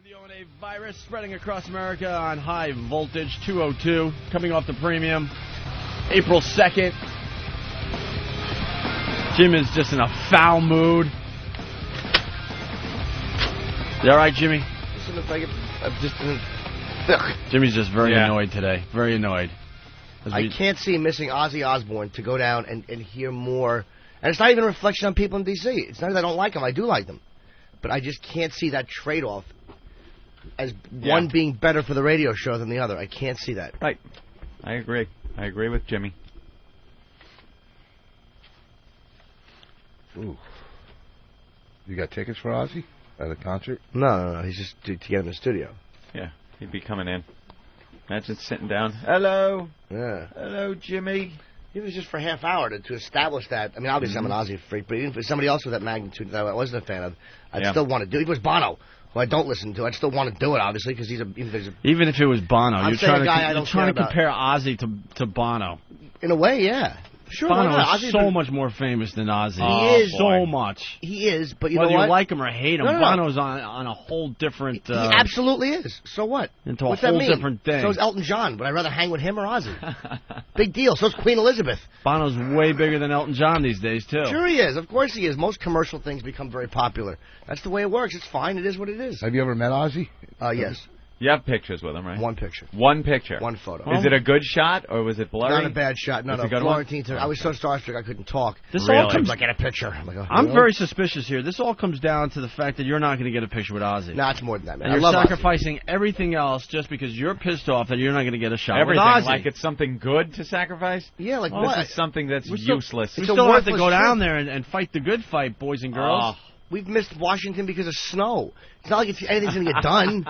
The O&A virus spreading across America on high voltage 202, coming off the premium, April 2nd. Jim is just in a foul mood. You all right, Jimmy? Jimmy's just very annoyed today. Very annoyed. I can't see missing Ozzy Osbourne to go down and hear more. And it's not even a reflection on people in D.C. It's not that I don't like them. I do like them. But I just can't see that trade-off as one being better for the radio show than the other. I can't see that. Right. I agree. I agree with Jimmy. Ooh. You got tickets for Ozzy at a concert? No. He's just to get him in the studio. Yeah, he'd be coming in. Imagine sitting down. Hello. Yeah. Hello, Jimmy. Even if it's just for a half hour to establish that. I mean, obviously I'm an Ozzy freak, but even for somebody else with that magnitude that I wasn't a fan of, I'd still want to do it. If it was Bono, who I don't listen to, I'd still want to do it, obviously, because even if it was Bono, you're trying to compare compare Ozzy to Bono. In a way, yeah. Sure, Bono is so much more famous than Ozzy. He is. So much. He is, but whether know what? you like him or hate him, No. Bono's on a whole different... he absolutely is. So what? Into What's a whole that mean? different thing. So's Elton John. Would I rather hang with him or Ozzy? Big deal. So's Queen Elizabeth. Bono's way bigger than Elton John these days, too. Sure he is. Of course he is. Most commercial things become very popular. That's the way it works. It's fine. It is what it is. Have you ever met Ozzy? Yes. You have pictures with him, right? One picture. One picture. One photo. Is it a good shot, or was it blurry? Not a bad shot. No. Florentine. I was so starstruck I couldn't talk. This all comes like, get a picture. I'm very suspicious here. This all comes down to the fact that you're not going to get a picture with Ozzy. No, it's more than that, man. And you're sacrificing everything else just because you're pissed off that you're not going to get a shot with Ozzy. Like it's something good to sacrifice? Yeah, like what? This is something that's useless. We still have to go down there and fight the good fight, boys and girls. We've missed Washington because of snow. It's not like anything's going to get done.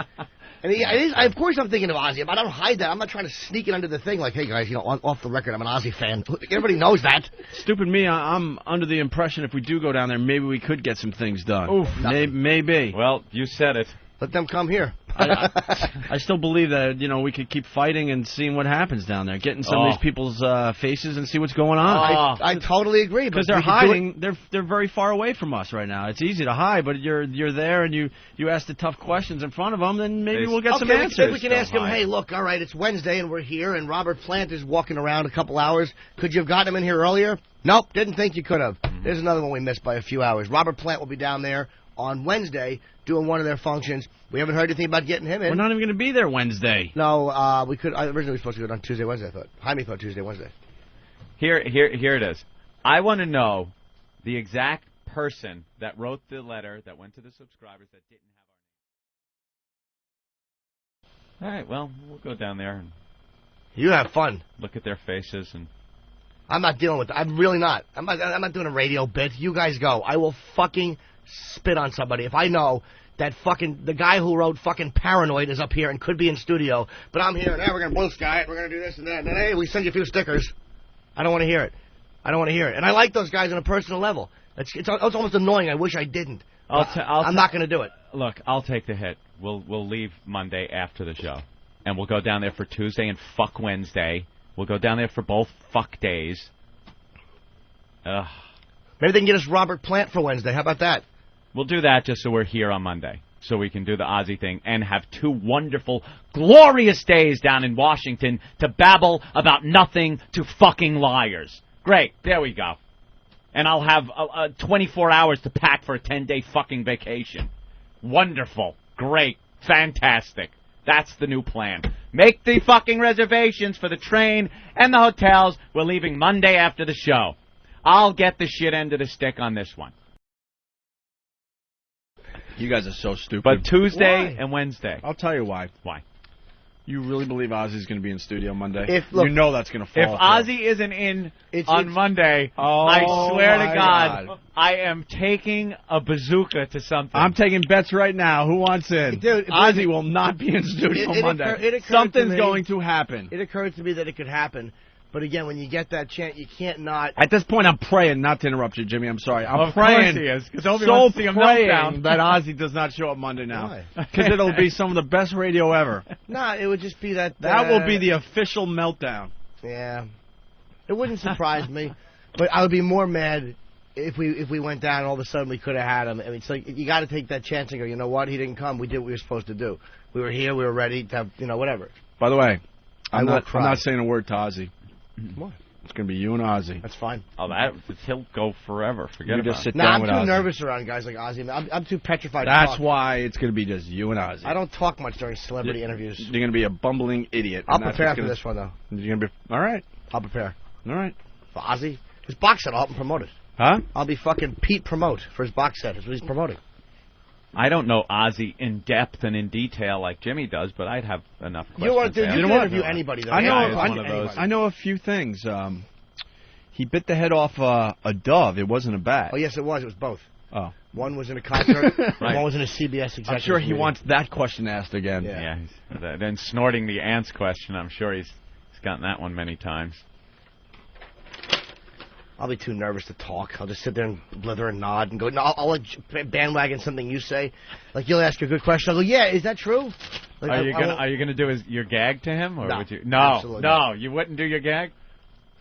And of course I'm thinking of Ozzy, but I don't hide that. I'm not trying to sneak it under the thing like, hey, guys, off the record, I'm an Ozzy fan. Everybody knows that. Stupid me, I'm under the impression if we do go down there, maybe we could get some things done. Oof. Maybe. Well, you said it. Let them come here. I still believe that, we could keep fighting and seeing what happens down there. Get in some of these people's faces and see what's going on. I totally agree. Because they're hiding. They're very far away from us right now. It's easy to hide, but you're there and you ask the tough questions in front of them, then maybe we'll get some answers. We can ask them, hey, look, all right, it's Wednesday and we're here, and Robert Plant is walking around a couple hours. Could you have gotten him in here earlier? Nope, didn't think you could have. There's another one we missed by a few hours. Robert Plant will be down there on Wednesday doing one of their functions. We haven't heard anything about getting him in. We're not even going to be there Wednesday. No, we could. Originally we were supposed to go on Tuesday, Wednesday, I thought. Jaime thought Tuesday, Wednesday. Here it is. I want to know the exact person that wrote the letter that went to the subscribers that didn't have our name. All right, well, we'll go down there and you have fun. Look at their faces and. I'm not dealing with it. I'm really not. I'm not doing a radio bit. You guys go. I will fucking spit on somebody if I know that the guy who wrote fucking Paranoid is up here and could be in studio, but I'm here and we're going to blue sky it, we're going to do this and that, and then, hey, we send you a few stickers. I don't want to hear it. And I like those guys on a personal level. It's almost annoying. I wish I didn't. I'm not going to do it. Look, I'll take the hit. We'll leave Monday after the show, and we'll go down there for Tuesday and fuck Wednesday. We'll go down there for both fuck days. Ugh. Maybe they can get us Robert Plant for Wednesday. How about that? We'll do that just so we're here on Monday, so we can do the Ozzy thing and have 2 wonderful, glorious days down in Washington to babble about nothing to fucking liars. Great. There we go. And I'll have 24 hours to pack for a 10-day fucking vacation. Wonderful. Great. Fantastic. That's the new plan. Make the fucking reservations for the train and the hotels. We're leaving Monday after the show. I'll get the shit end of the stick on this one. You guys are so stupid. But Tuesday and Wednesday. I'll tell you why. Why? You really believe Ozzy's going to be in studio Monday? Look, you know that's going to fall. If Ozzy isn't in on Monday, I swear to God, I am taking a bazooka to something. I'm taking bets right now. Who wants in? Dude, Ozzy will not be in studio Monday. Something's going to happen. It occurred to me that it could happen. But again, when you get that chance, you can't not. At this point, I'm praying, not to interrupt you, Jimmy. I'm sorry. I'm praying. Of course he is, because Opie wants to see him praying that Ozzy does not show up Monday now. Because it'll be some of the best radio ever. No, it would just be that. That will be the official meltdown. Yeah. It wouldn't surprise me, but I would be more mad if we went down, all of a sudden we could have had him. I mean, it's like you got to take that chance and go. You know what? He didn't come. We did what we were supposed to do. We were here. We were ready to have, whatever. By the way, I'm will not saying a word to Ozzy. What? It's going to be you and Ozzy. That's fine. Oh, he'll go forever. Forget you about just sit it. down I'm with too Ozzy. nervous around guys like Ozzy. I'm too petrified to That's talk. why it's going to be just you and Ozzy. I don't talk much during celebrity interviews. You're going to be a bumbling idiot. I'll prepare for this one, though. You're going to be... All right. I'll prepare. All right. For Ozzy? His box set, I'll help him promote it. Huh? I'll be fucking Pete Promote for his box set. That's what he's promoting. I don't know Ozzy in depth and in detail like Jimmy does, but I'd have enough questions. You want to asked. interview anybody, though. I know a few things. He bit the head off a dove. It wasn't a bat. Oh, yes, it was. It was both. Oh. One was in a concert, Right. one was in a CBS executive I'm sure he meeting. wants that question asked again. Yeah. Then snorting the ants question, I'm sure he's gotten that one many times. I'll be too nervous to talk. I'll just sit there and blither and nod and go, no, I'll bandwagon something you say. Like, you'll ask a good question. I'll go, yeah, is that true? Like, Are you gonna do your gag to him, or No, would you? absolutely not. You wouldn't do your gag.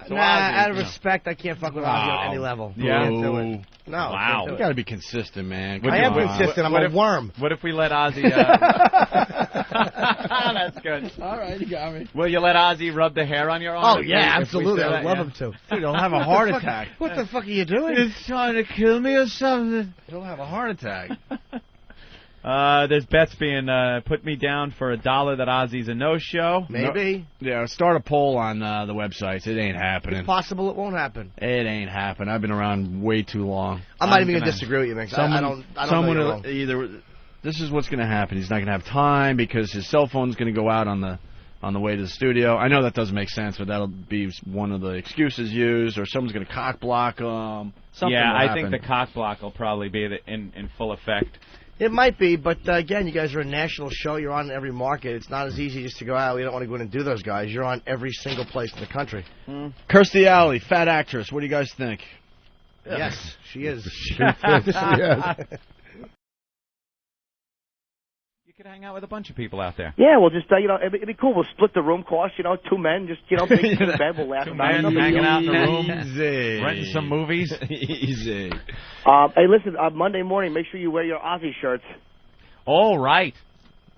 So nah, Ozzy, out of respect, I can't fuck with Ozzy on any level. Yeah? Can't do it. No, Wow. can't do You it. got to be consistent, man. I am Come on. consistent. I'm a worm. What if we let Ozzy? That's good. All right, you got me. Will you let Ozzy rub the hair on your arm? Oh, yeah, If we absolutely. say I that, would love yeah? him to. Dude, he'll have a heart attack. What the fuck are you doing? He's trying to kill me or something. He'll have a heart attack. There's bets being put me down for $1 that Ozzy's a no-show. Maybe. Yeah, start a poll on the websites. It ain't happening. It's possible it won't happen. It ain't happening. I've been around way too long. I'm not even going to distree with you, man. I don't know you're wrong. Either this is what's going to happen. He's not going to have time because his cell phone's going to go out on the way to the studio. I know that doesn't make sense, but that'll be one of the excuses used, or someone's going to cock block him. Yeah, I think the cock block will probably be in full effect. It might be, but again, you guys are a national show. You're on every market. It's not as easy just to go out. We don't want to go in and do those guys. You're on every single place in the country. Kirstie Alley, fat actress. What do you guys think? Yes, she is. Yes. You could hang out with a bunch of people out there. Yeah, well, just it'd be cool. We'll split the room cost. Two men, just big in bed. We'll laugh about it. Men hanging out in the room, Easy. renting some movies. Easy. Hey, listen, Monday morning, make sure you wear your Ozzy shirts. All right.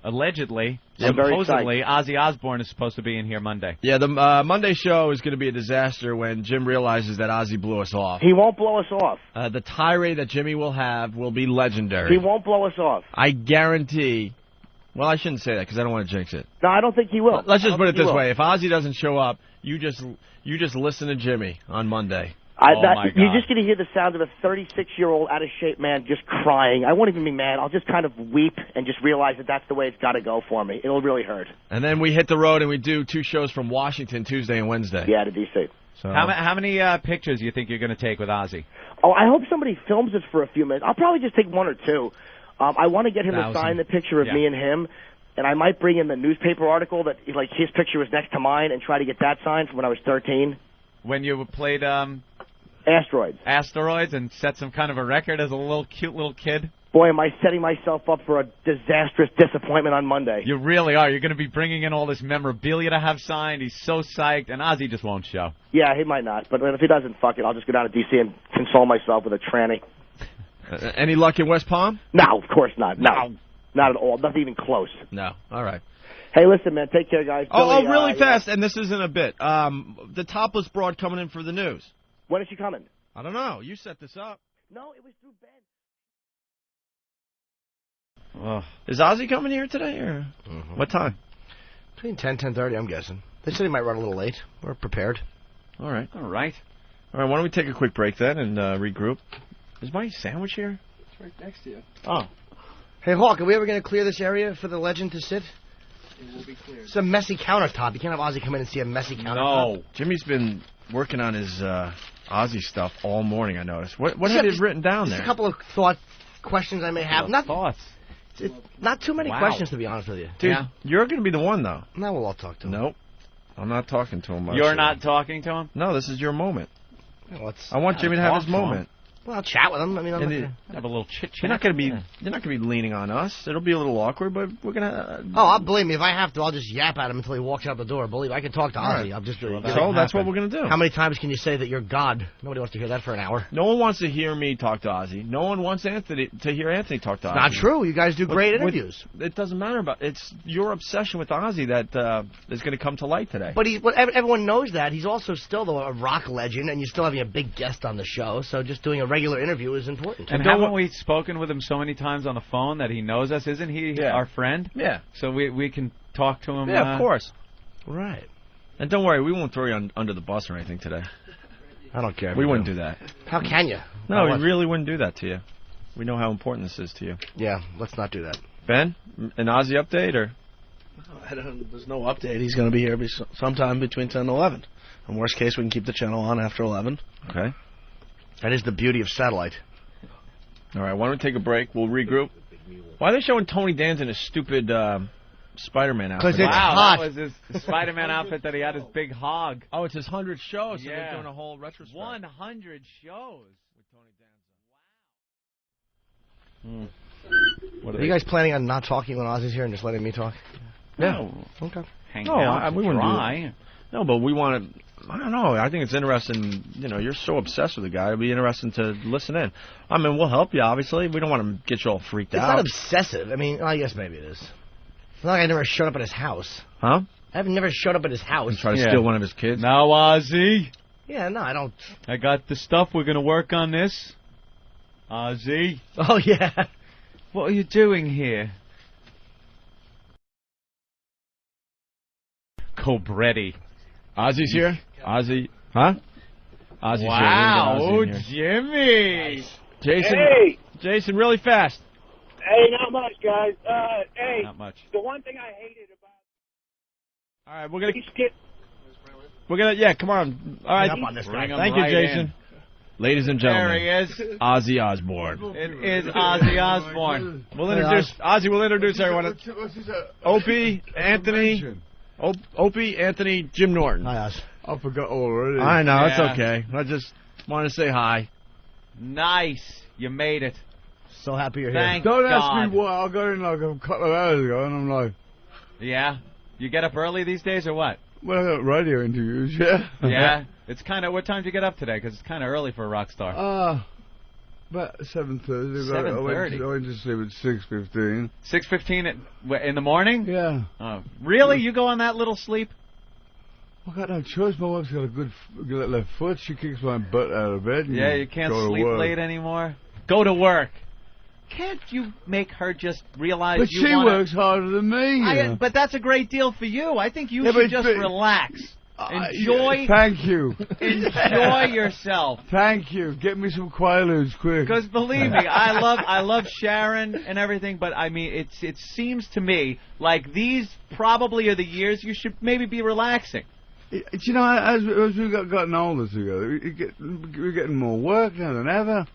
Allegedly, I'm very supposedly, Ozzy Osbourne is supposed to be in here Monday. Yeah, the Monday show is going to be a disaster when Jim realizes that Ozzy blew us off. He won't blow us off. The tirade that Jimmy will have will be legendary. He won't blow us off. I guarantee. Well, I shouldn't say that because I don't want to jinx it. No, I don't think he will. Let's just put it this way: if Ozzy doesn't show up, you just listen to Jimmy on Monday. my God. You're just going to hear the sound of a 36-year-old out-of-shape man just crying. I won't even be mad. I'll just kind of weep and just realize that that's the way it's got to go for me. It'll really hurt. And then we hit the road and we do 2 shows from Washington, Tuesday and Wednesday. Yeah, to D.C. So How many pictures do you think you're going to take with Ozzy? Oh, I hope somebody films it for a few minutes. I'll probably just take 1 or 2. I want to get him to sign the picture of me and him, and I might bring in the newspaper article that like his picture was next to mine and try to get that signed from when I was 13. When you played Asteroids and set some kind of a record as a cute little kid? Boy, am I setting myself up for a disastrous disappointment on Monday. You really are. You're going to be bringing in all this memorabilia to have signed. He's so psyched, and Ozzy just won't show. Yeah, he might not, but if he doesn't, fuck it. I'll just go down to D.C. and console myself with a tranny. Any luck in West Palm? No, of course not. No. Not at all. Nothing even close. No. All right. Hey, listen, man. Take care, guys. Oh, Billy, really fast, and this isn't a bit. The topless broad coming in for the news. When is she coming? I don't know. You set this up. No, it was through Ben. Is Ozzy coming here today, or what time? Between 10:30, I'm guessing. They said he might run a little late. We're prepared. All right. All right. All right, why don't we take a quick break then and regroup? Is my sandwich here? It's right next to you. Oh. Hey, Hawk, are we ever going to clear this area for the legend to sit? It will be cleared. It's a messy countertop. You can't have Ozzy come in and see a messy countertop. No. Jimmy's been working on his Ozzy stuff all morning, I noticed. What had he written down Just there? a couple of questions I may have. Thoughts. Not too many questions, to be honest with you. Dude, you're going to be the one, though. Now we'll all talk to him. Nope. I'm not talking to him. You're not talking to him? No, this is your moment. Well, I want Jimmy to have his moment. Well, I'll chat with him. I mean, I'm have a little chit chat. You're not going to be leaning on us. It'll be a little awkward, but we're going to... I'll believe me. If I have to, I'll just yap at him until he walks out the door. Believe I can talk to Ozzy. I'll just that's what we're going to do. How many times can you say that you're God? Nobody wants to hear that for an hour. No one wants to hear me talk to Ozzy. No one wants Anthony to hear Anthony talk to Ozzy. Not true. You guys do great interviews. It doesn't matter about it's your obsession with Ozzy that is going to come to light today. But everyone knows that. He's also still a rock legend, and you're still having a big guest on the show, so just doing a regular interview is important. And haven't we spoken with him so many times on the phone that he knows us? Isn't he our friend? Yeah. So we can talk to him. Yeah, of course. Right. And don't worry, we won't throw you under the bus or anything today. I don't care. We wouldn't do that. How can you? No, we really wouldn't do that to you. We know how important this is to you. Yeah, let's not do that. Ben, an Ozzy update or? There's no update. He's going to be here sometime between 10 and 11. In worst case, we can keep the channel on after 11. Okay. That is the beauty of satellite. All right, why don't we take a break? We'll regroup. Why are they showing Tony Danza in his stupid Spider-Man outfit? Because it's hot. That was his Spider-Man outfit that he had his big hog. Oh, it's his 100 shows, so they're doing a whole retrospect. 100 shows with Tony Danza. Wow. Are you guys planning on not talking when Ozzy's here and just letting me talk? No. Okay. Hang out. We wouldn't try. do that. No, but we want to... I don't know. I think it's interesting. You know, you're so obsessed with the guy. It'd be interesting to listen in. I mean, we'll help you, obviously. We don't want to get you all freaked out. It's not obsessive. I mean, I guess maybe it is. It's not like I never showed up at his house. Huh? I've never showed up at his house. And try to steal one of his kids? Now, Ozzy. Yeah, no, I don't. I got the stuff. We're going to work on this. Ozzy. Oh, yeah. What are you doing here? Cobretti. Ozzy's here? Ozzy. Huh? Ozzy's wow, here. Jimmy. Nice. Jason. Hey. Jason, really fast. Hey, not much, guys. Hey. Not much. The one thing I hated about... All right, we're going to... skip. We're going to... Yeah, come on. All right. On this guy. Thank you, Jason. Ladies and gentlemen. There he is. Ozzy Osbourne. It is Ozzy Osbourne. We'll introduce... Ozzy, we'll introduce everyone. Opie, Anthony... Opie, Anthony, Jim Norton. Hi, Oz. I forgot already. I know, it's okay. I just want to say hi. Nice. You made it. So happy you're Thank here. Don't God. ask me why. I got in like a couple of hours ago, and I'm like, Yeah? You get up early these days or what? well, I got radio interviews, yeah. Yeah? It's kind of... What time did you get up today? Because it's kind of early for a rock star. About 7:30. 7:30. I went to sleep at 6:15. 6:15 in the morning? Yeah. Oh, really? You go on that little sleep? I got no choice. My wife's got a good left foot. She kicks my butt out of bed. Yeah, you can't go to sleep work. late anymore. Go to work. Can't you make her just realize But you she wanna... works harder than me. But that's a great deal for you. I think you Yeah, should but- just relax. Enjoy. Thank you. Enjoy yourself. Thank you. Get me some Quaaludes quick. Because believe me, I love Sharon and everything, but I mean, it seems to me like these probably are the years you should maybe be relaxing. You know, as we gotten older together, we're getting more work now than ever.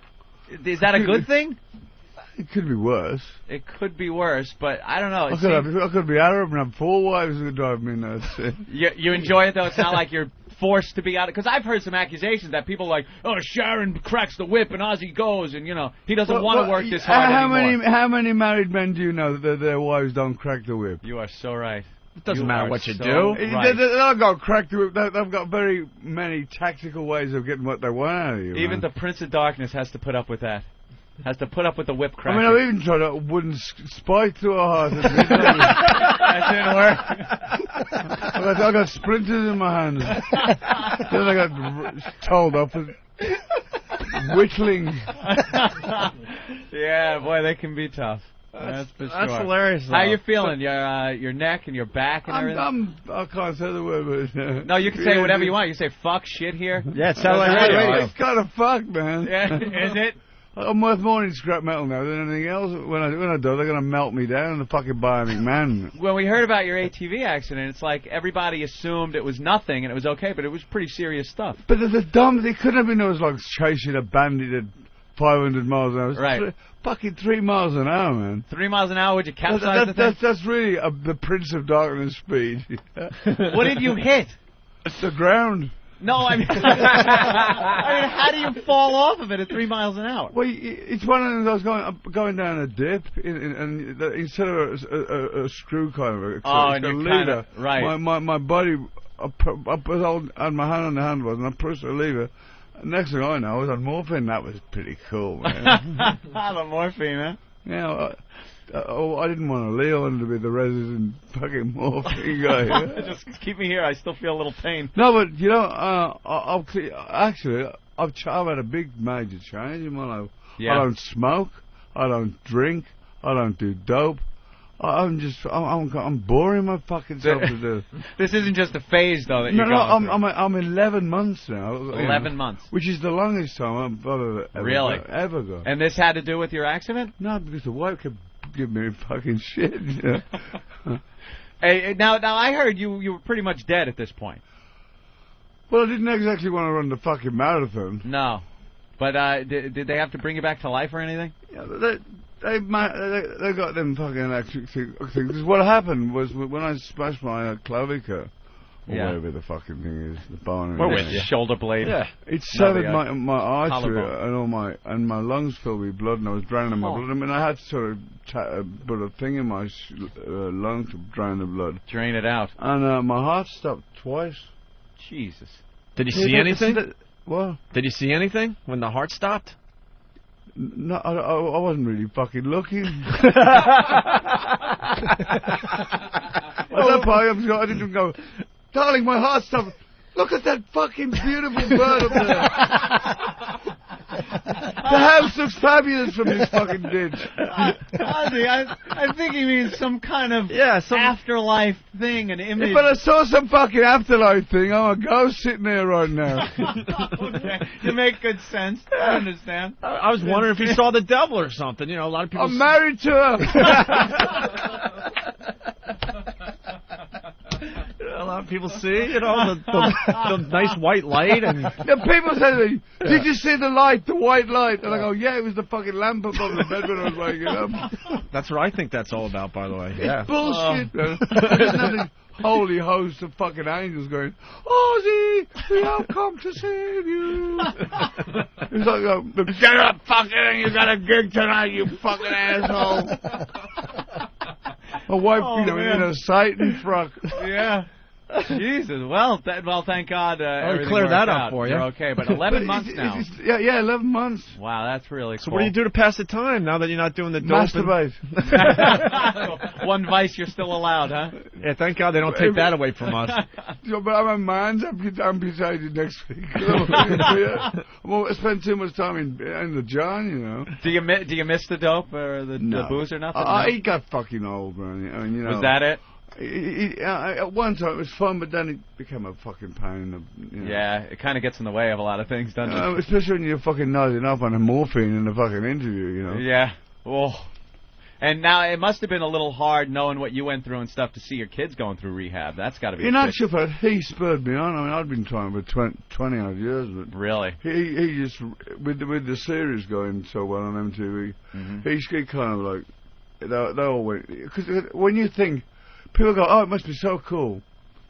Is that a good thing? It could be worse. It could be worse, but I don't know. I could be Arab and have 4 wives who would drive me nuts. You enjoy it, though? It's not like you're forced to be out. Because I've heard some accusations that people are like, oh, Sharon cracks the whip and Ozzy goes, and, you know, he doesn't want to work this hard anymore. How many married men do you know that their wives don't crack the whip? You are so right. It doesn't matter what you so do. Right. They don't got crack the whip. They've got very many tactical ways of getting what they want out of you. Even the Prince of Darkness has to put up with that. Has to put up with the whip crack. I mean, I've even tried a wooden spike through a heart. That didn't work. I got splinters in my hands. Then I got told up with whittling. Yeah, boy, they can be tough. That's for sure. That's hilarious. How you feeling? Your neck and your back and everything? I can't say the word, but... No, you can say whatever you want. You can say fuck shit here. Yeah, it's satellite radio. It's kind of fucked, man. Yeah, is it? I'm worth more in scrap metal now than anything else. When I do, they're going to melt me down in the fucking Bionic Man. When we heard about your ATV accident, it's like everybody assumed it was nothing and it was okay, but it was pretty serious stuff. But the dumb, they couldn't have been those like chasing a bandit at 500 miles an hour. Right. Fucking 3 miles an hour, man. 3 miles an hour, would you capsize the thing? That's really the Prince of Darkness speed. What did you hit? It's the ground. No, I mean, how do you fall off of it at 3 miles an hour? Well, it's one of those. I was going down a dip, and instead of a screw kind of and you're lever, right. My body, I had my hand on the handlebars, and I pushed the lever. Next thing I know, I was on morphine. That was pretty cool, man. The morphine, huh? Yeah. I didn't want to leave. I wanted to be the resident fucking morphine guy. Just keep me here. I still feel a little pain. No, but you know, I've had a big major change in my life. Yeah. I don't smoke. I don't drink. I don't do dope. I'm boring my fucking self to do. This isn't just a phase, though, that you're going through. I'm 11 months now. 11 months. Which is the longest time I've ever gone. And this had to do with your accident? No, because the wife kept giving me fucking shit. You know? Hey, now I heard you were pretty much dead at this point. Well, I didn't exactly want to run the fucking marathon. No. But did they have to bring you back to life or anything? Yeah, they got them fucking electric things. What happened was when I smashed my clavicle, or whatever the fucking thing is, the bone. Shoulder blade. Yeah, it severed my artery and my lungs filled with blood, and I was draining my blood. I mean, I had to sort of put a thing in my lung to drain the blood. Drain it out. And my heart stopped twice. Jesus. Did you see anything? What? Did you see anything when the heart stopped? No, I wasn't really fucking looking. At that point, I didn't go, darling, my heart stopped. Look at that fucking beautiful bird up there. The house looks fabulous from this fucking ditch. Ozzy, I think he means some kind of afterlife thing, an image. But I saw some fucking afterlife thing. I'm a ghost sitting there right now. Okay, you make good sense. I understand. I was wondering if you saw the devil or something. You know, a lot of people. I'm married to her. A lot of people see, you know, the nice white light, and people say to me, "Did you see the light, the white light?" And I go, "Yeah, it was the fucking lamp above the bed when I was waking up." That's what I think that's all about, by the way. It's bullshit. There's nothing. Holy host of fucking angels going, Ozzy, we have come to save you. It's like, get up, fucking, you got a gig tonight, you fucking asshole. My wife, in a Satan frock. Yeah. Jesus. Well, thank God. I'll clear that up for you. You're okay, but 11 months now. Yeah, 11 months. Wow, that's really cool. So what do you do to pass the time now that you're not doing the dope? Masturbate. One vice you're still allowed, huh? Yeah, thank God they don't take that away from us. But I'm a man's amputated next week. I won't spend too much time in the John, you know. Do you miss the dope or the booze or nothing? He got fucking old, man. I mean, you know. Was that it? At one time it was fun, but then it became a fucking pain. Yeah, it kind of gets in the way of a lot of things, doesn't it? Especially when you're fucking nodding up on a morphine in a fucking interview, you know. Yeah. Oh. And now it must have been a little hard knowing what you went through and stuff to see your kids going through rehab. That's got to be. In actual fact, he spurred me on. I mean, I'd been trying for 20 odd years, but really, he just with the series going so well on MTV, he kind of like they all went, because when you think. People go, oh, it must be so cool.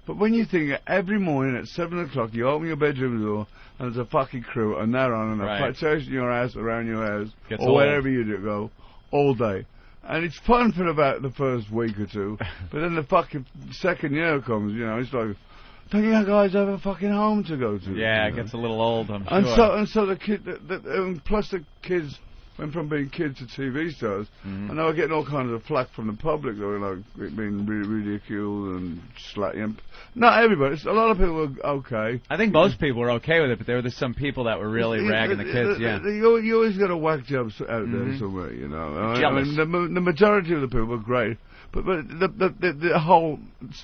But when you think every morning at 7 o'clock, you open your bedroom door, and there's a fucking crew, and they're on, and they're chasing your ass around your house, or wherever you do go, all day. And it's fun for about the first week or two, but then the fucking second year comes, you know, it's like, don't you guys have a fucking home to go to? Yeah, it gets a little old, I'm sure. And so the kid, plus the kids went from being kids to TV stars, and they were getting all kinds of flack from the public. They were like being ridiculed and slightly. Not everybody. A lot of people were okay. I think most people were okay with it, but there were some people that were really ragging the kids. You always got a whack jobs out there somewhere, you know. I mean, the majority of the people were great, but the whole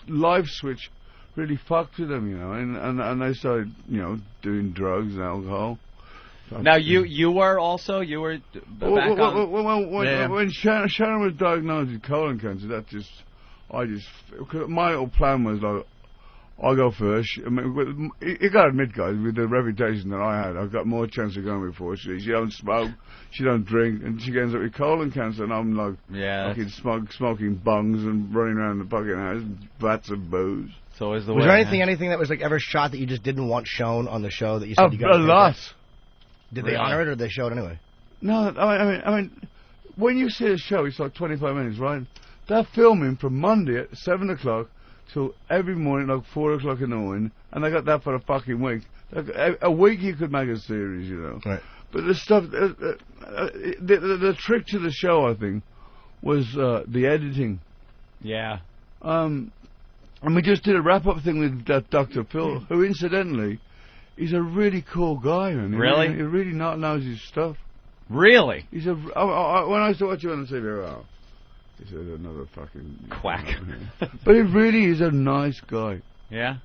life switch really fucked with them, you know, and they started, you know, doing drugs and alcohol. Now you were back on. When Sharon was diagnosed with colon cancer, my whole plan was like, I go first. I mean, you got to admit, guys, with the reputation that I had, I've got more chance of going before she. She don't smoke, she don't drink, and she ends up with colon cancer, and I'm like, fucking smoking bungs and running around the fucking house, vats of booze. It's always the was way. Was there anything that was like ever shot that you just didn't want shown on the show that you said you got a lot. Did they honor it or did they show it anyway? No, I mean, when you see a show, it's like 25 minutes, right? They're filming from Monday at 7 o'clock till every morning, like 4 o'clock in the morning, and they got that for a fucking week. Like, a week you could make a series, you know. Right. But the stuff, the trick to the show, I think, was the editing. Yeah. And we just did a wrap-up thing with Dr. Phil, who, incidentally, he's a really cool guy, man. Really? He really knows his stuff. Really? He's a. When I used to watch you on the TV, oh, he's another fucking quack. But he really is a nice guy. Yeah.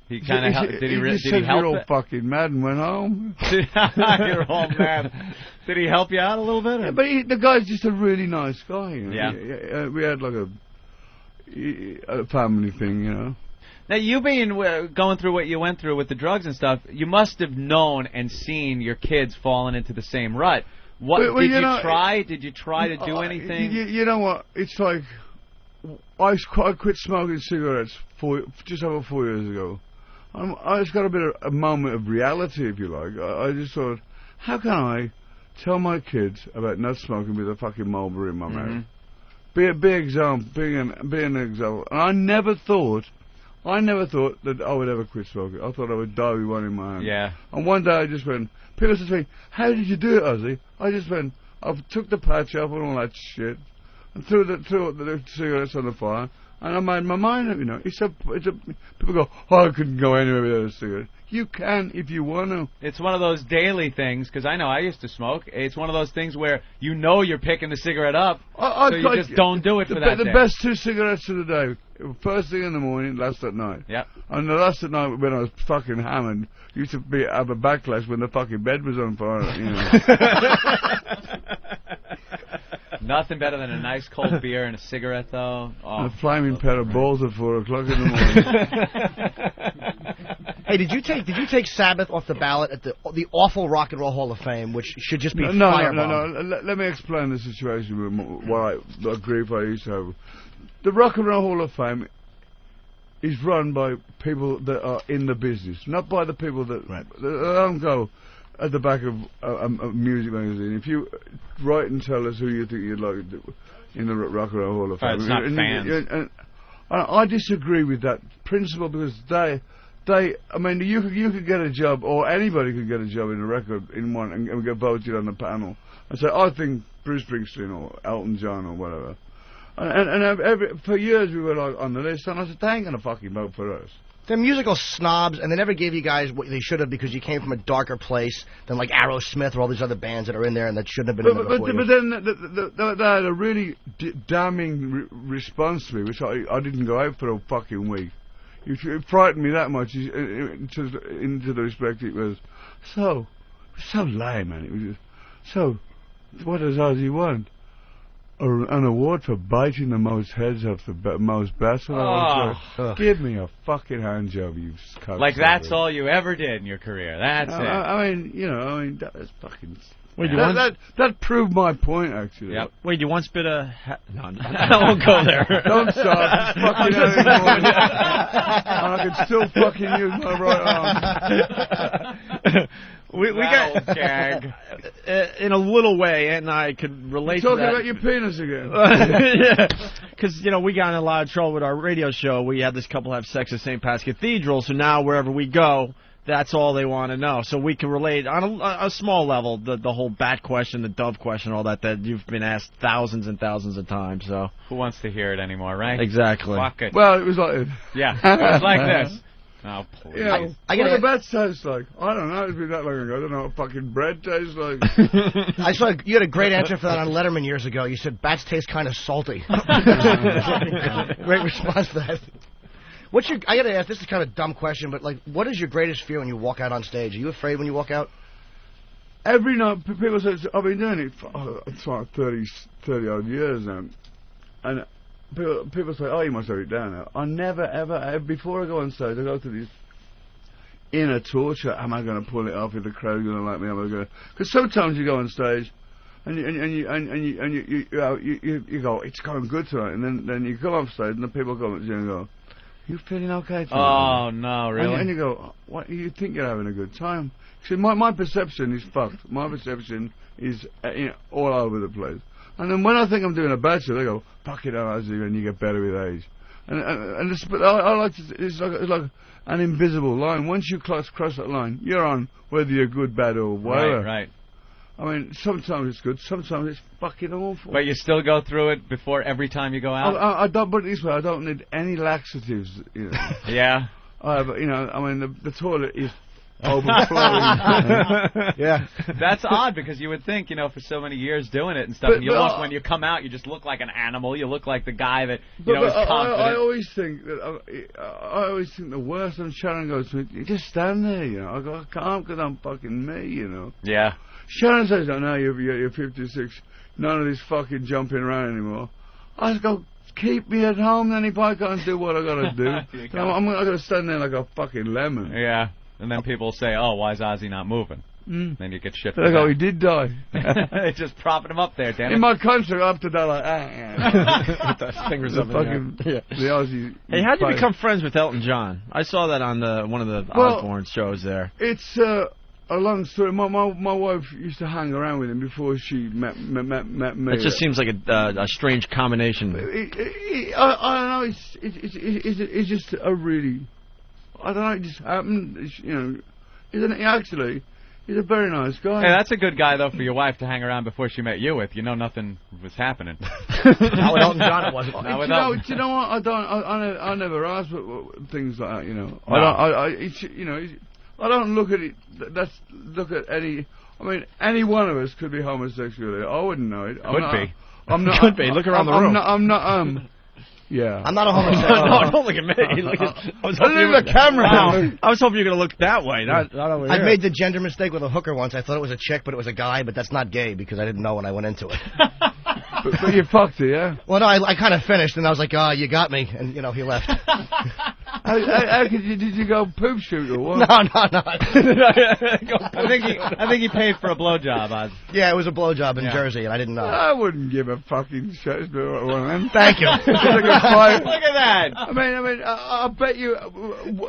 He kind of did he help? You're all fucking mad and went home. You're all mad. Did he help you out a little bit? Yeah, but the guy's just a really nice guy. You know? Yeah. We had like a family thing, you know. Now, you being going through what you went through with the drugs and stuff, you must have known and seen your kids falling into the same rut. What well, did you try? Did you try to do anything? You know what? It's like I quit smoking cigarettes just over 4 years ago. I just got a moment of reality, if you like. I just thought, how can I tell my kids about not smoking with a fucking Marlboro in my mouth? Be an example. And I never thought that I would ever quit smoking. I thought I would die with one in my hand. Yeah. And one day I just went, people said to me, how did you do it, Ozzy? I just went, I took the patch off and all that shit, and threw the cigarettes on the fire, and I made my mind up, you know. People go, oh, I couldn't go anywhere without a cigarette. You can if you want to. It's one of those daily things, because I know I used to smoke. It's one of those things where you know you're picking the cigarette up, so you just don't do it for that day. The best 2 cigarettes of the day, first thing in the morning, last at night. Yep. And the last at night when I was fucking hammered, used to have a backlash when the fucking bed was on fire, you know. Nothing better than a nice cold beer and a cigarette, though. Oh, a flaming pair of balls at 4 o'clock in the morning. Hey, did you take Sabbath off the ballot at the awful Rock and Roll Hall of Fame, which should just be No. Let me explain the situation with the grief I used to have. The Rock and Roll Hall of Fame is run by people that are in the business, not by the people that don't go at the back of a music magazine. If you write and tell us who you think you'd like in the Rock and Roll Hall of Fame, it's not fans. And I disagree with that principle, because I mean, you could get a job, or anybody could get a job in a record in one and get voted on the panel and say, I think Bruce Springsteen or Elton John or whatever. And for years we were like on the list, and I said, they ain't gonna fucking vote for us. They're musical snobs, and they never gave you guys what they should have, because you came from a darker place than like Aerosmith or all these other bands that are in there and that shouldn't have been in there before. But then they had a really damning response to me, which I didn't go out for a fucking week. It frightened me that much, into the respect it was so lame, man. It was just, so, what does Ozzy want? An award for biting the most heads off the most bats. Give me a fucking hand job, you cunt. Like that's all you ever did in your career. That's it. I mean, that was fucking. Wait, that proved my point, actually. Yep. Wait, you once bit a... No, I won't go there. Don't stop. It's fucking and I can still fucking use my right arm. We got gag in a little way, and I could relate to that. Talking about your penis again. Yeah, because we got in a lot of trouble with our radio show. We had this couple have sex at St. Pat's Cathedral, so now wherever we go, that's all they want to know. So we can relate on a small level the whole bat question, the dove question, all that you've been asked thousands and thousands of times. So who wants to hear it anymore, right? Exactly. Fuck it. Well, it was like it was like this. Oh, please. Yeah, what do the bats taste like? I don't know. It's been that long ago. I don't know what fucking bread tastes like. I saw you had a great answer for that on Letterman years ago. You said bats taste kind of salty. Great response to that. I gotta ask, this is kind of a dumb question, but what is your greatest fear when you walk out on stage? Are you afraid when you walk out? Every night, people say, I've been doing it for 30 odd years now, and people say, "Oh, you must have it down now." I never, ever, before I go on stage, I go through this inner torture. Am I going to pull it off? Is the crowd going to like me? Am I going to? Because sometimes you go on stage, and you go, "It's going good tonight," and then you come off stage, and the people come up to you and go, "You feeling okay tonight?" Oh no, really? And you go, "What? You think you're having a good time?" See, my perception is fucked. My perception is all over the place. And then when I think I'm doing a bad show, they go, "Fuck it, Ozzy," and you get better with age. And but I like to, it's like an invisible line. Once you cross that line, you're on, whether you're good, bad, or whatever. Right. I mean, sometimes it's good, sometimes it's fucking awful. But you still go through it before every time you go out? I don't put it this way, I don't need any laxatives. You know. Yeah. But, I mean, the toilet is overflowing. Yeah. That's odd because you would think, for so many years doing it and stuff, and when you come out, you just look like an animal. You look like the guy that, is confident. I always think that, I always think the worst when Sharon goes to me, you just stand there, I go, I can't because I'm fucking me, Yeah. Sharon says, "Oh, no, you're 56. None of this fucking jumping around anymore." I just go, "Keep me at home then if I can't do what I got to do." I'm going to stand there like a fucking lemon. Yeah. And then people say, "Oh, why is Ozzy not moving?" Then you get shit. They go, "He did die." They just propping him up there, damn it. In my country, up to that, like, With the fingers up in the air. the Aussie. Hey, how'd you become friends with Elton John? I saw that on one of the Osbourne shows there. It's a long story. My wife used to hang around with him before she met me. It just seems like a strange combination. I don't know. It's just a really. I don't know. It just happened. He's a very nice guy. Hey, that's a good guy though for your wife to hang around before she met you with. Nothing was happening. Not with Elton John, it wasn't. Do you know what? I never asked things like that. No. I don't look at it. Look at any. I mean, any one of us could be homosexual. I wouldn't know it. I'm not. Could be. Look around the room. I'm not. Yeah. I'm not a homosexual. No, don't look at me. I was hoping the camera. I was hoping you were going to look that way, not over here. I made the gender mistake with a hooker once. I thought it was a chick, but it was a guy. But that's not gay because I didn't know when I went into it. but you fucked her, yeah? Well, no, I kind of finished, and I was like, "Oh, you got me," and he left. How did you go poop shoot or what? No. I think he paid for a blowjob, Oz. Yeah, it was a blowjob in Jersey, and I didn't know. I wouldn't give a fucking shit to one of them. Thank you. Look at that. I mean, I bet you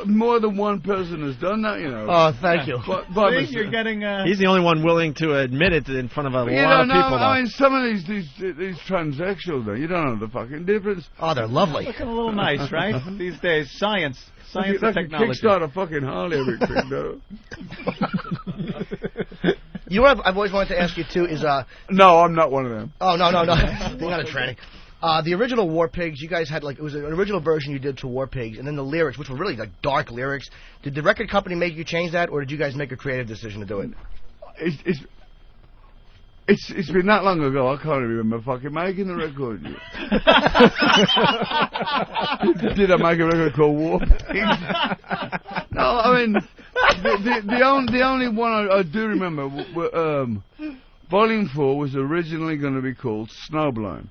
more than one person has done that, Oh, thank you. But you're getting. He's the only one willing to admit it in front of a lot of people. I mean, some of these transsexuals, you don't know the fucking difference. Oh, they're lovely. Looking a little nice, right? These days, science and technology. Kickstart a fucking Harley every quick, though. You know what I've always wanted to ask you too is No, I'm not one of them. Oh no. You're not a tranny. The original War Pigs, you guys had it was an original version you did to War Pigs, and then the lyrics, which were really like dark lyrics. Did the record company make you change that, or did you guys make a creative decision to do it? It's been that long ago, I can't remember fucking making the record. Did I make a record called War Pigs? No, I mean, the only one I do remember, Volume 4 was originally going to be called Snowblind.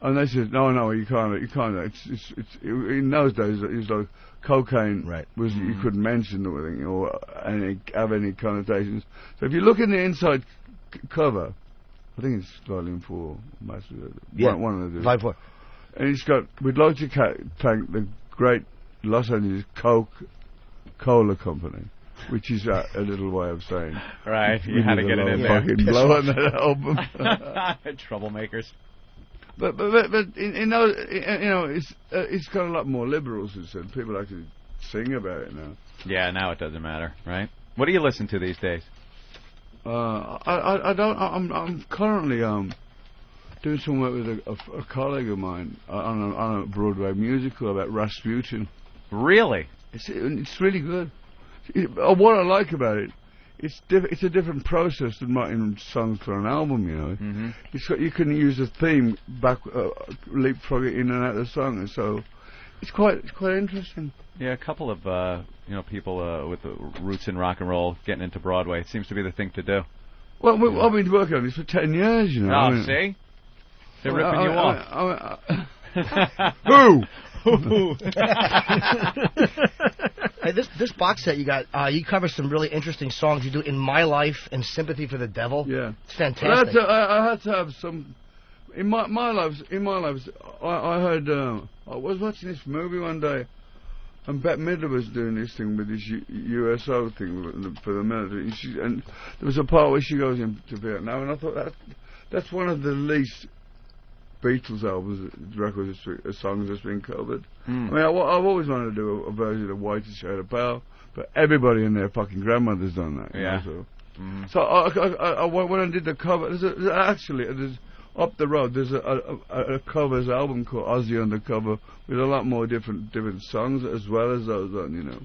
And they said, no, you can't. It's in those days, it was like cocaine was you couldn't mention or have any connotations. So if you look in the inside cover, I think it's Volume 4. One of the Volume 4. And it's got, "We'd like to thank the great Los Angeles Coca-Cola Company," which is a little way of saying. Right, you had to get it in there. Fucking blow on that album. Troublemakers. But in those, it's got a lot more liberals. It said people actually sing about it now. Yeah, now it doesn't matter, right? What do you listen to these days? I don't. I'm currently doing some work with a colleague of mine on a Broadway musical about Rasputin. Really? It's really good. What I like about it, it's a different process than writing songs for an album. You can use a theme leapfrog it in and out of the song, and so it's quite interesting. Yeah, a couple of people with roots in rock and roll getting into Broadway. It seems to be the thing to do. Well, I've been working on this for 10 years. Oh, see, they're ripping you off. Who? Hey, this box set you got, you cover some really interesting songs. You do In My Life and Sympathy for the Devil. Yeah. It's fantastic. I had to have some... In my life, I heard... I was watching this movie one day, and Bette Midler was doing this thing with this USO thing for the military. And there was a part where she goes into Vietnam, and I thought that's one of the least Beatles albums, records, songs that's been covered. I mean, I've always wanted to do a version of White Shade of Pale, but everybody and their fucking grandmother's done that. Yeah. So I when I did the cover, there's up the road, there's a covers album called Ozzy Undercover with a lot more different songs as well as those on, you know.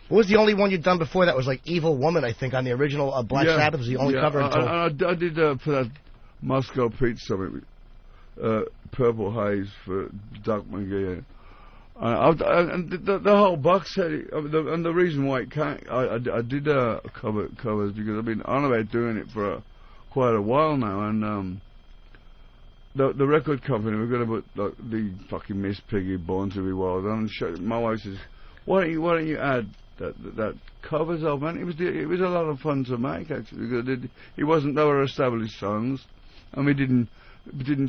What was the only one you'd done before that? Was like Evil Woman, I think, on the original Black Sabbath was the only cover until... I did for that Moscow Pete Summit, Purple Haze for Doc McGee. And the whole box set, and the reason why it can't, I did covers because I've been on about doing it for quite a while now, and the record company, we're going to put the fucking Miss Piggy, Born to Be Wild on. My wife says, why don't you add that covers of, man? It was a lot of fun to make actually, because they were established songs, and we didn't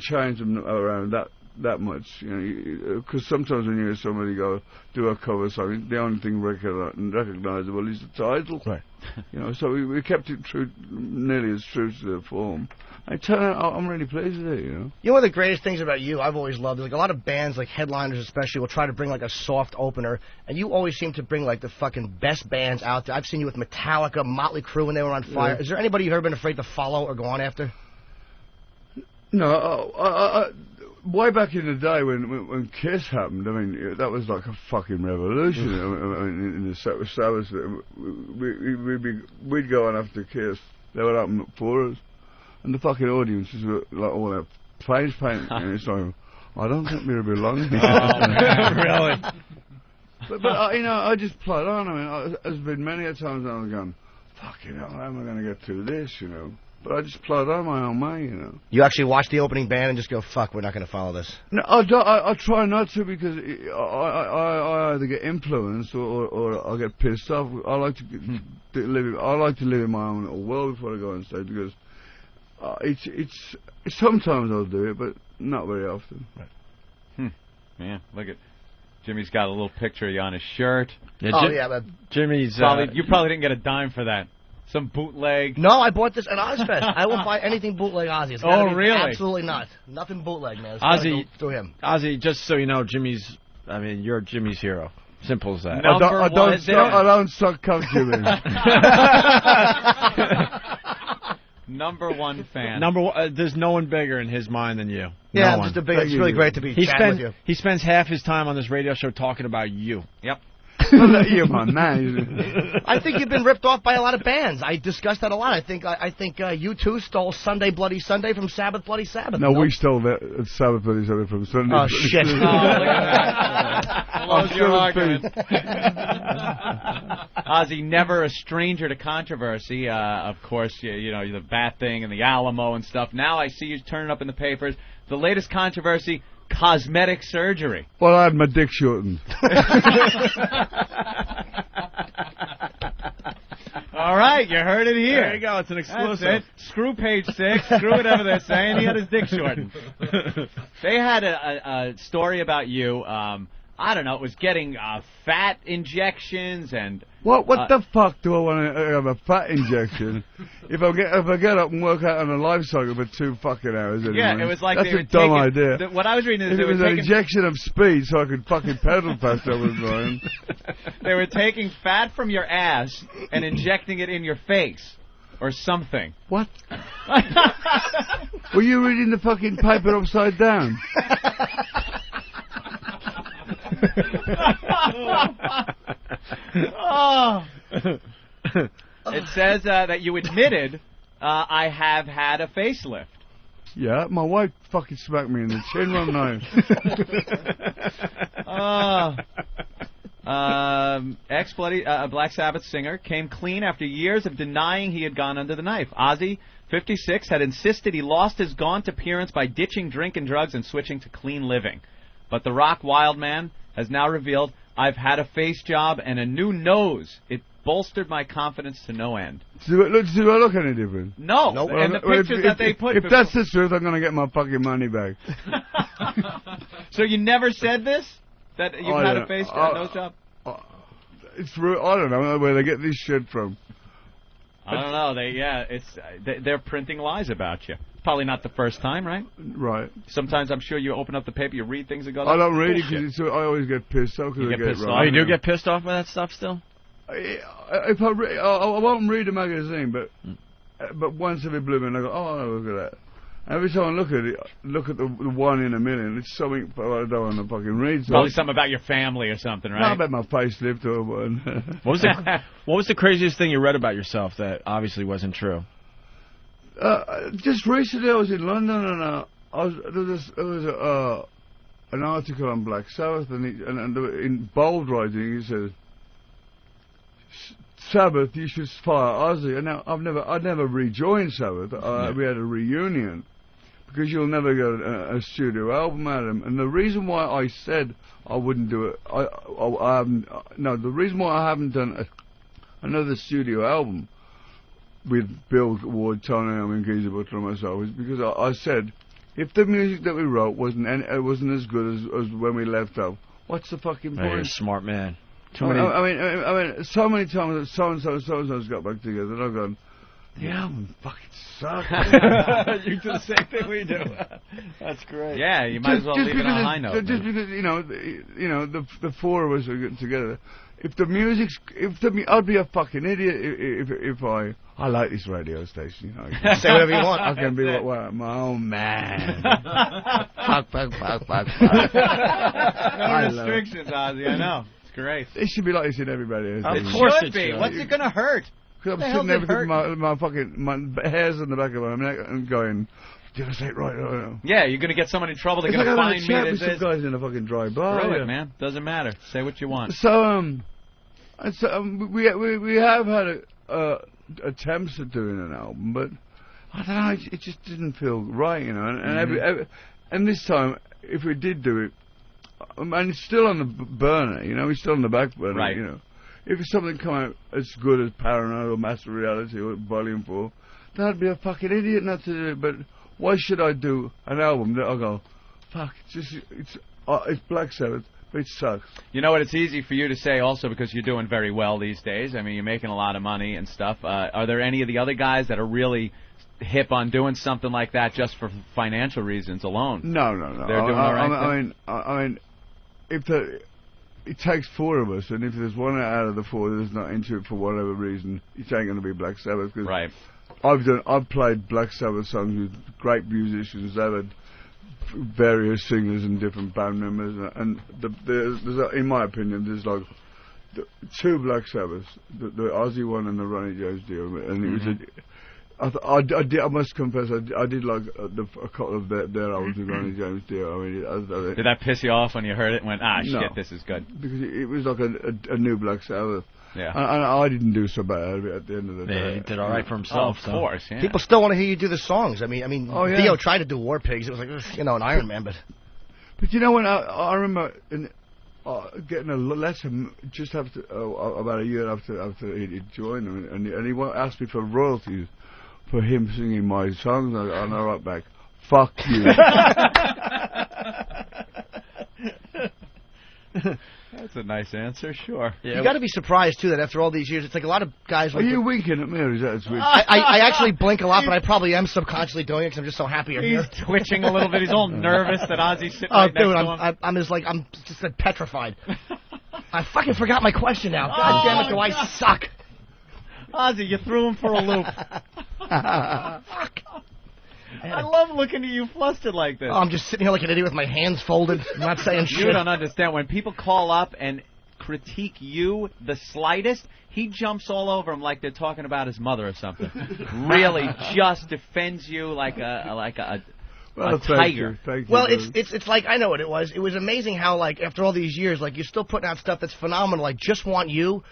change them around that much, you know, because sometimes when you hear somebody go do a cover song, the only thing recognizable is the title, right? You know, so we kept it nearly as true to the form. I tell you, I'm really pleased with it, you know. You know, one of the greatest things about you, I've always loved, like a lot of bands, like headliners especially, will try to bring like a soft opener, and you always seem to bring like the fucking best bands out there. I've seen you with Metallica, Motley Crue when they were on fire. Is there anybody you've ever been afraid to follow or go on after? No, way back in the day when Kiss happened, I mean, that was like a fucking revolution. I mean, in the Sabbath, we'd go on after Kiss. They would open up for us, and the fucking audiences were like all that face paint, and it's like, I don't think we belong here. Really? But you know, I just played on. I mean, there's been many a times I've gone, fucking hell, how am I going to get through this, you know? But I just played on my own way, you know. You actually watch the opening band and just go, fuck, we're not going to follow this? No, I try not to, because I either get influenced or I get pissed off. I like to live in my own little world before I go on stage, because it's sometimes I'll do it, but not very often. Right. Man, look at Jimmy's got a little picture of you on his shirt. Yeah, but Jimmy's you probably didn't get a dime for that. Some bootleg. No, I bought this at Ozfest. I won't buy anything bootleg Ozzy. It's really? Absolutely not. Nothing bootleg, man. It's Ozzy, through him. Ozzy, just so you know, you're Jimmy's hero. Simple as that. I don't suck cock, Jimmy. Number one fan. There's no one bigger in his mind than you. Yeah, no just it's really great to be chatting with you. He spends half his time on this radio show talking about you. Yep. You, man. I think you've been ripped off by a lot of bands. I discussed that a lot. I think you two stole Sunday Bloody Sunday from Sabbath Bloody Sabbath. No, we stole that Sabbath Bloody Sunday from Sunday. Oh, shit. Close your argument. Ozzy, never a stranger to controversy. Of course, you know, the Bat thing and the Alamo and stuff. Now I see you turning up in the papers. The latest controversy, cosmetic surgery. Well, I had my dick shortened. All right, you heard it here. There you go. It's an exclusive. That's it. Screw page 6. Screw whatever they're saying. He had his dick shortened. They had a story about you. I don't know. It was getting fat injections and. What the fuck do I want to have a fat injection? if I get up and work out on a life cycle for 2 fucking hours anyway. Yeah, it was like that's they were a dumb idea. What I was reading is it was an injection of speed so I could fucking pedal faster. I was going. They were taking fat from your ass and injecting it in your face. Or something. What? Were you reading the fucking paper upside down? Oh. It says that you admitted I have had a facelift. Yeah, my wife fucking smacked me in the chin one night. Ex-Bloody Black Sabbath singer came clean after years of denying he had gone under the knife. Ozzy, 56, had insisted he lost his gaunt appearance by ditching drink and drugs and switching to clean living. But the Rock Wildman has now revealed I've had a face job and a new nose. It bolstered my confidence to no end. Do I look any different? No. Nope. And the pictures that they put. If that's the truth, I'm going to get my fucking money back. So you never said this? That you've had a face job, nose job? It's I don't know where they get this shit from. I don't know. They're printing lies about you. Probably not the first time, right? Right. Sometimes I'm sure you open up the paper, you read things and go. I don't read it because I always get pissed off because I get it wrong. Oh, you do get pissed off by that stuff still? If I won't read a magazine, but once every blue moon I go, oh, look at that. Every time I look at the one in a million, it's something I don't want to fucking read. So probably something about your family or something, right? Not about my facelift or one. What was the craziest thing you read about yourself that obviously wasn't true? Just recently I was in London and there was an article on Black Sabbath and in bold writing he said, Sabbath, you should fire Ozzy. And now I never rejoined Sabbath. We had a reunion because you'll never get a studio album out of them. And the reason why I said I wouldn't do it, the reason why I haven't done another studio album with Bill Ward, Tony Iommi, Geezer Butler, and myself is because I said if the music that we wrote wasn't as good as when we left off, what's the fucking point? You're a smart man. I mean, so many times that so-and-so's got back together, and I've gone, the album fucking sucks. You do the same thing we do. That's great. Yeah, you might as well leave it on a high note. Just because, the four of us are getting together. If the music's, I'd be a fucking idiot if I like this radio station, Say whatever you want. I can be my own man. fuck. No restrictions, Ozzy, I know. Great. It should be like this in everybody. Of course it should. What's it going to hurt? Because I'm sitting there with my hairs on the back of my neck and going, did I say it right? Yeah, you're going to get someone in trouble. They're going to find me. With some guys in a fucking dry bar. Screw it, man. Doesn't matter. Say what you want. So, we have had attempts at doing an album, but I don't know. It just didn't feel right, And this time, if we did do it, and it's still on the burner, it's still on the back burner, right. If something come out as good as Paranoid or Master Reality or Volume 4, then I'd be a fucking idiot not to do it. But why should I do an album that I go, fuck, it's Black Sabbath, but it sucks. You know what? It's easy for you to say also because you're doing very well these days. I mean, you're making a lot of money and stuff. Are there any of the other guys that are really hip on doing something like that just for financial reasons alone? No. They're doing all right. I mean, it takes four of us, and if there's one out of the four that's not into it for whatever reason, it ain't going to be Black Sabbath. Cause right. I've played Black Sabbath songs with great musicians. They've had various singers and different band members, and there's in my opinion, there's like two Black Sabbaths, the Ozzy one and the Ronnie James deal, and it was I must confess, I did like a couple of their albums with Ronnie James Dio. I mean, did that piss you off when you heard it and went, shit, no, this is good? Because it was like a new Black Sabbath. Yeah. And I didn't do so bad at the end of the day. He did all right for himself. Of course, yeah. People still want to hear you do the songs. I mean, Dio tried to do War Pigs. It was like, an Iron Man, but... But when I remember getting a letter just after, about a year after he joined them, and he asked me for royalties for him singing my songs, and I wrote back, fuck you. That's a nice answer, sure. Yeah, you got to be surprised, too, that after all these years, it's like a lot of guys... Are you winking at me, or is that sweet? I actually blink a lot, but I probably am subconsciously doing it because I'm just so happy you're here. He's twitching a little bit. He's all nervous that Ozzy's sitting right next to him. I'm just petrified. I fucking forgot my question now. God damn it, do I suck. Ozzy, you threw him for a loop. Fuck. I love looking at you flustered like this. Oh, I'm just sitting here like an idiot with my hands folded. I'm not saying shit. You don't understand. When people call up and critique you the slightest, he jumps all over them like they're talking about his mother or something. Really, just defends you like a Well, a tiger. Thank you. Well, it's like, I know what it was. It was amazing how, like, after all these years, like, you're still putting out stuff that's phenomenal. Like, Just Want You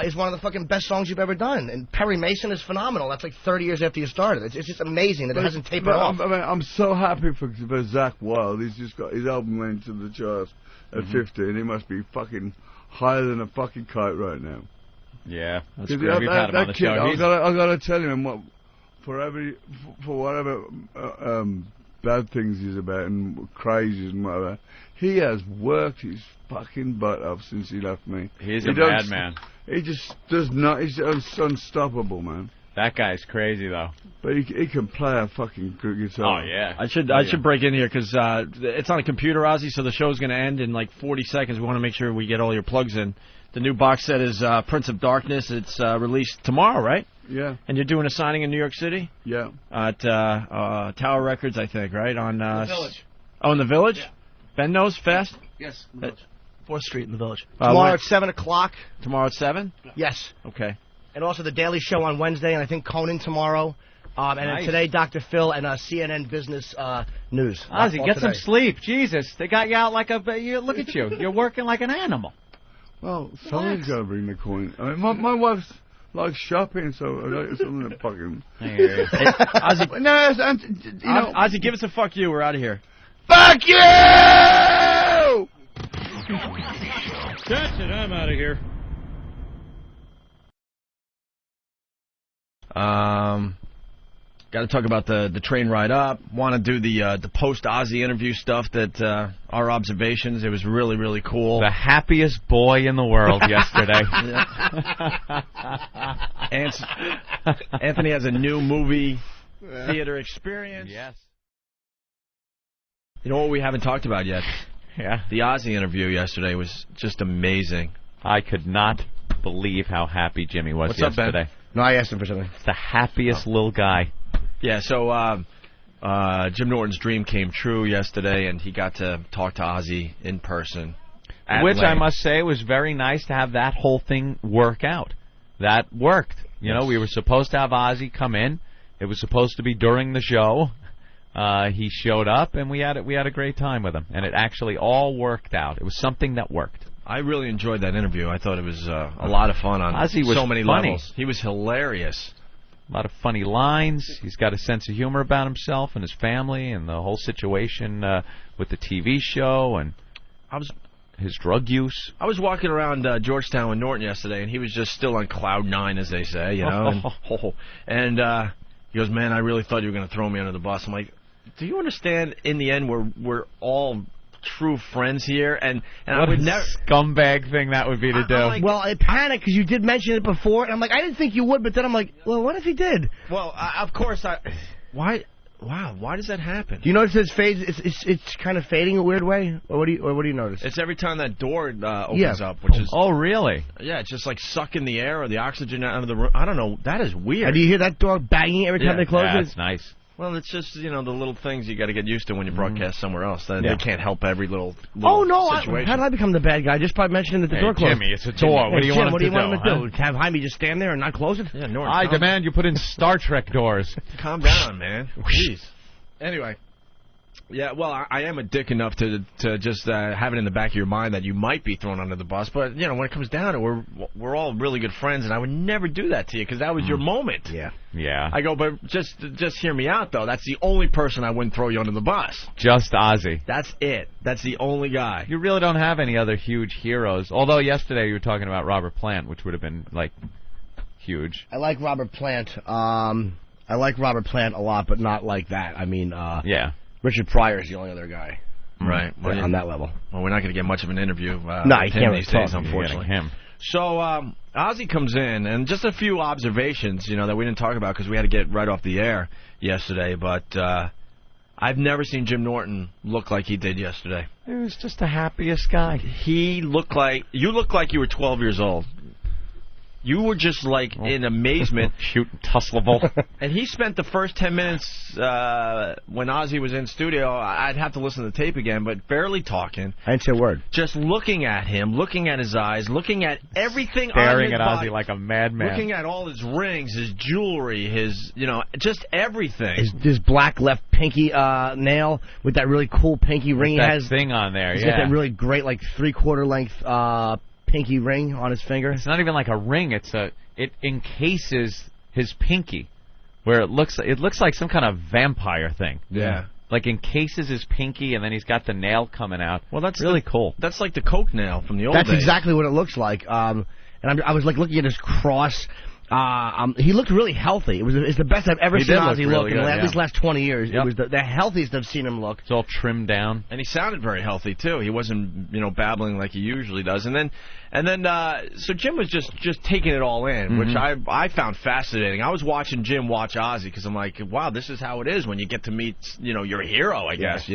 is one of the fucking best songs you've ever done. And Perry Mason is phenomenal. That's like 30 years after you started. It's just amazing that it hasn't tapered off. I'm so happy for Zach Wild. He's just got his album went to the charts at 50, and he must be fucking higher than a fucking kite right now. Yeah, that's great. great. We've had him on the kid, show. I gotta tell him for whatever bad things he's about and crazies and whatever, he has worked his fucking butt off since he left me. He's a madman. He just does not. He's unstoppable, man. That guy's crazy though. But he can play a fucking good guitar. Oh yeah. I should break in here because it's on a computer, Ozzy. So the show's going to end in like 40 seconds. We want to make sure we get all your plugs in. The new box set is Prince of Darkness. It's released tomorrow, right? Yeah. And you're doing a signing in New York City? Yeah. At Tower Records, I think, right? On The Village. Oh, in the Village? Yeah. Ben knows fast? Yes, the Village. 4th Street in the Village. Tomorrow at 7 o'clock. Tomorrow at 7? Yes. Okay. And also The Daily Show on Wednesday, and I think Conan tomorrow. And then today, Dr. Phil and CNN Business News. Ozzy, get some sleep. Jesus, they got you out like a... look at you. You're working like an animal. Well, someone's got to bring the coin. I mean, my wife likes shopping, so I like something to fucking... Ozzy, no, Ozzy, give us a fuck you. We're out of here. Fuck you! That's it. I'm out of here. Got to talk about the train ride up. Want to do the post Ozzy interview stuff that our observations. It was really, really cool. The happiest boy in the world yesterday. Anthony has a new movie theater experience. Yes. You know what we haven't talked about yet? Yeah. The Ozzy interview yesterday was just amazing. I could not believe how happy Jimmy was What's up, yesterday. Ben? No, I asked him for something. The happiest little guy. Yeah, so Jim Norton's dream came true yesterday, and he got to talk to Ozzy in person. Which I must say was very nice to have that whole thing work out. That worked. You know, we were supposed to have Ozzy come in. It was supposed to be during the show. He showed up, and we had a great time with him. And it actually all worked out. It was something that worked. I really enjoyed that interview. I thought it was a lot of fun on Ozzy was so many funny. levels. He was hilarious. A lot of funny lines. He's got a sense of humor about himself and his family and the whole situation with the TV show and his drug use. I was walking around Georgetown with Norton yesterday, and he was just still on cloud nine, as they say, you know. And he goes, "Man, I really thought you were going to throw me under the bus." I'm like, "Do you understand? In the end, we're all true friends here, and I would never scumbag thing that would be to do." Like, well, I panicked because you did mention it before, and I'm like, I didn't think you would, but then I'm like, well, what if he did? Well, of course why? Wow, why does that happen? Do you notice his fade? It's kind of fading a weird way, or what do you notice? It's every time that door opens up, which is really? Yeah, it's just like sucking the air or the oxygen out of the room. I don't know. That is weird. And do you hear that door banging every time they close it? That's nice. Well, it's just, the little things you got to get used to when you broadcast somewhere else. They can't help every little oh, no, situation. how did I become the bad guy? Just by mentioning that the door closed. Jimmy, it's a door. What do you want him to do? What do you want him to do? Have Jaime just stand there and not close it? Yeah, Norton, I demand you put in Star Trek doors. Calm down, man. Jeez. Anyway. Yeah, well, I am a dick enough to just have it in the back of your mind that you might be thrown under the bus. But, when it comes down to it, we're all really good friends, and I would never do that to you because that was your moment. Yeah. Yeah. I go, but just hear me out, though. That's the only person I wouldn't throw you under the bus. Just Ozzy. That's it. That's the only guy. You really don't have any other huge heroes. Although yesterday you were talking about Robert Plant, which would have been, huge. I like Robert Plant. I like Robert Plant a lot, but not like that. I mean, yeah. Richard Pryor is the only other guy. Right. Well, on that level. Well, we're not going to get much of an interview no, with him him these days, unfortunately. Him. So, Ozzy comes in, and just a few observations, that we didn't talk about because we had to get right off the air yesterday, but I've never seen Jim Norton look like he did yesterday. He was just the happiest guy. You looked like you were 12 years old. You were just like in amazement. Shooting tussleable. And he spent the first 10 minutes when Ozzy was in studio. I'd have to listen to the tape again, but barely talking. I didn't say a word. Just looking at him, looking at his eyes, looking at everything Staring on his at body, Ozzy like a madman. looking at all his rings, his jewelry, his, just everything. His black left pinky nail with that really cool pinky ring that he has. thing on there, He's yeah. got that really great, like 3/4 length pinky ring on his finger. It's not even like a ring. It encases his pinky, where it looks like some kind of vampire thing. Yeah. Like encases his pinky, and then he's got the nail coming out. Well, that's really cool. That's like the Coke nail from the old That's days. exactly what it looks like. And I was like looking at his cross. He looked really healthy. It's the best I've ever seen Ozzy look in at least last 20 years. Yep. It was the healthiest I've seen him look. It's all trimmed down, and he sounded very healthy too. He wasn't, babbling like he usually does. And then, so Jim was just taking it all in, which I found fascinating. I was watching Jim watch Ozzy because I'm like, wow, this is how it is when you get to meet, your hero, I guess,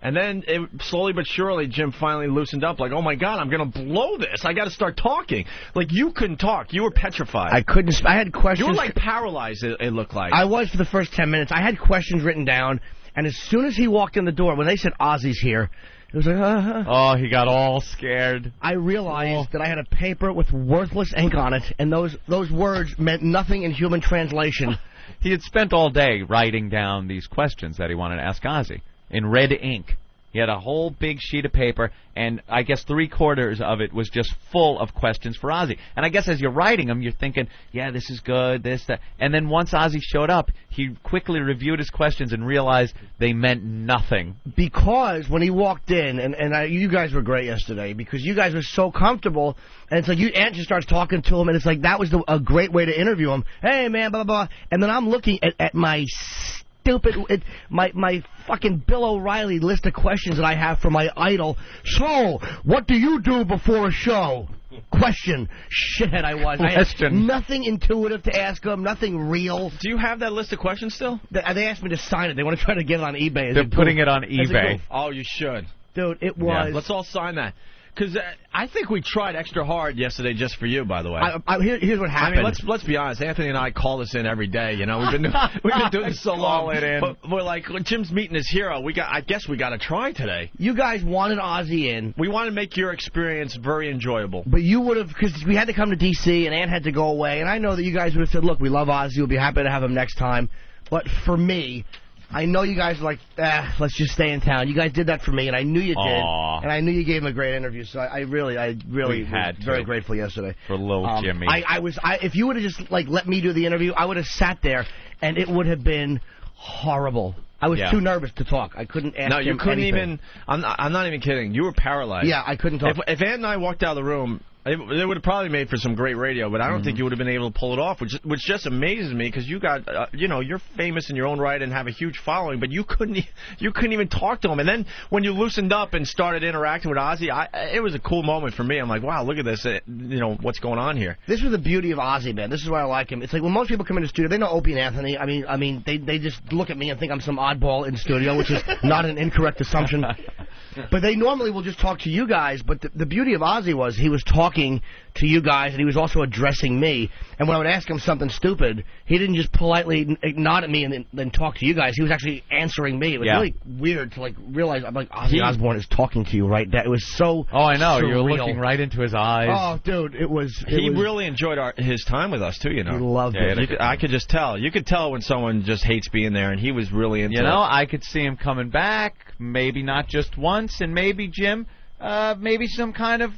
And then, slowly but surely, Jim finally loosened up, like, oh, my God, I'm going to blow this. I got to start talking. Like, you couldn't talk. You were petrified. I couldn't. I had questions. You were, like, paralyzed, it looked like. I was for the first 10 minutes. I had questions written down, and as soon as he walked in the door, when they said Ozzy's here, it was like, Oh, he got all scared. I realized that I had a paper with worthless ink on it, and those words meant nothing in human translation. He had spent all day writing down these questions that he wanted to ask Ozzy in red ink. He had a whole big sheet of paper, and I guess 3/4 of it was just full of questions for Ozzy. And I guess as you're writing them, you're thinking, yeah, this is good, this, that. And then once Ozzy showed up, he quickly reviewed his questions and realized they meant nothing. Because when he walked in, you guys were great yesterday, because you guys were so comfortable, and it's like Ant just starts talking to him, and it's like that was a great way to interview him. Hey, man, blah, blah, blah. And then I'm looking at my my fucking Bill O'Reilly list of questions that I have for my idol. So, what do you do before a show? Question. Shithead I was. Question. I had nothing intuitive to ask him, nothing real. Do you have that list of questions still? They asked me to sign it. They want to try to get it on eBay. They're putting it on eBay. Oh, you should. Dude, it was. Yeah, let's all sign that. Because I think we tried extra hard yesterday just for you, by the way. Here's what happened. I mean, let's be honest. Anthony and I call this in every day. We've been doing this so long. But we're like, when Jim's meeting his hero, I guess we got to try today. You guys wanted Ozzy in. We want to make your experience very enjoyable. But you would have, because we had to come to D.C. and Ant had to go away, and I know that you guys would have said, look, we love Ozzy. We'll be happy to have him next time. But for me, I know you guys are like, let's just stay in town. You guys did that for me, and I knew you did. And I knew you gave him a great interview, so I really was very grateful yesterday. For little Jimmy. If you would have just let me do the interview, I would have sat there, and it would have been horrible. I was too nervous to talk. I couldn't ask him anything. No, you couldn't even. I'm not even kidding. You were paralyzed. Yeah, I couldn't talk. If Ant and I walked out of the room, it would have probably made for some great radio, but I don't think you would have been able to pull it off, which just amazes me because you got, you're famous in your own right and have a huge following, but you couldn't even talk to him. And then when you loosened up and started interacting with Ozzy, it was a cool moment for me. I'm like, wow, look at this, what's going on here. This was the beauty of Ozzy, man. This is why I like him. It's like when most people come into the studio, they know Opie and Anthony. I mean, they just look at me and think I'm some oddball in the studio, which is not an incorrect assumption. But they normally will just talk to you guys. But the beauty of Ozzy was he was talking to you guys, and he was also addressing me. And when I would ask him something stupid, he didn't just politely nod at me and then talk to you guys. He was actually answering me. It was really weird to realize I'm like, Ozzy Osbourne is talking to you right now. It was so Oh, I know. surreal. You were looking right into his eyes. Oh, dude, it was. He really enjoyed his time with us too. He loved it. I could just tell. You could tell when someone just hates being there, and he was really into it. I could see him coming back. Maybe not just once, and maybe Jim, maybe some kind of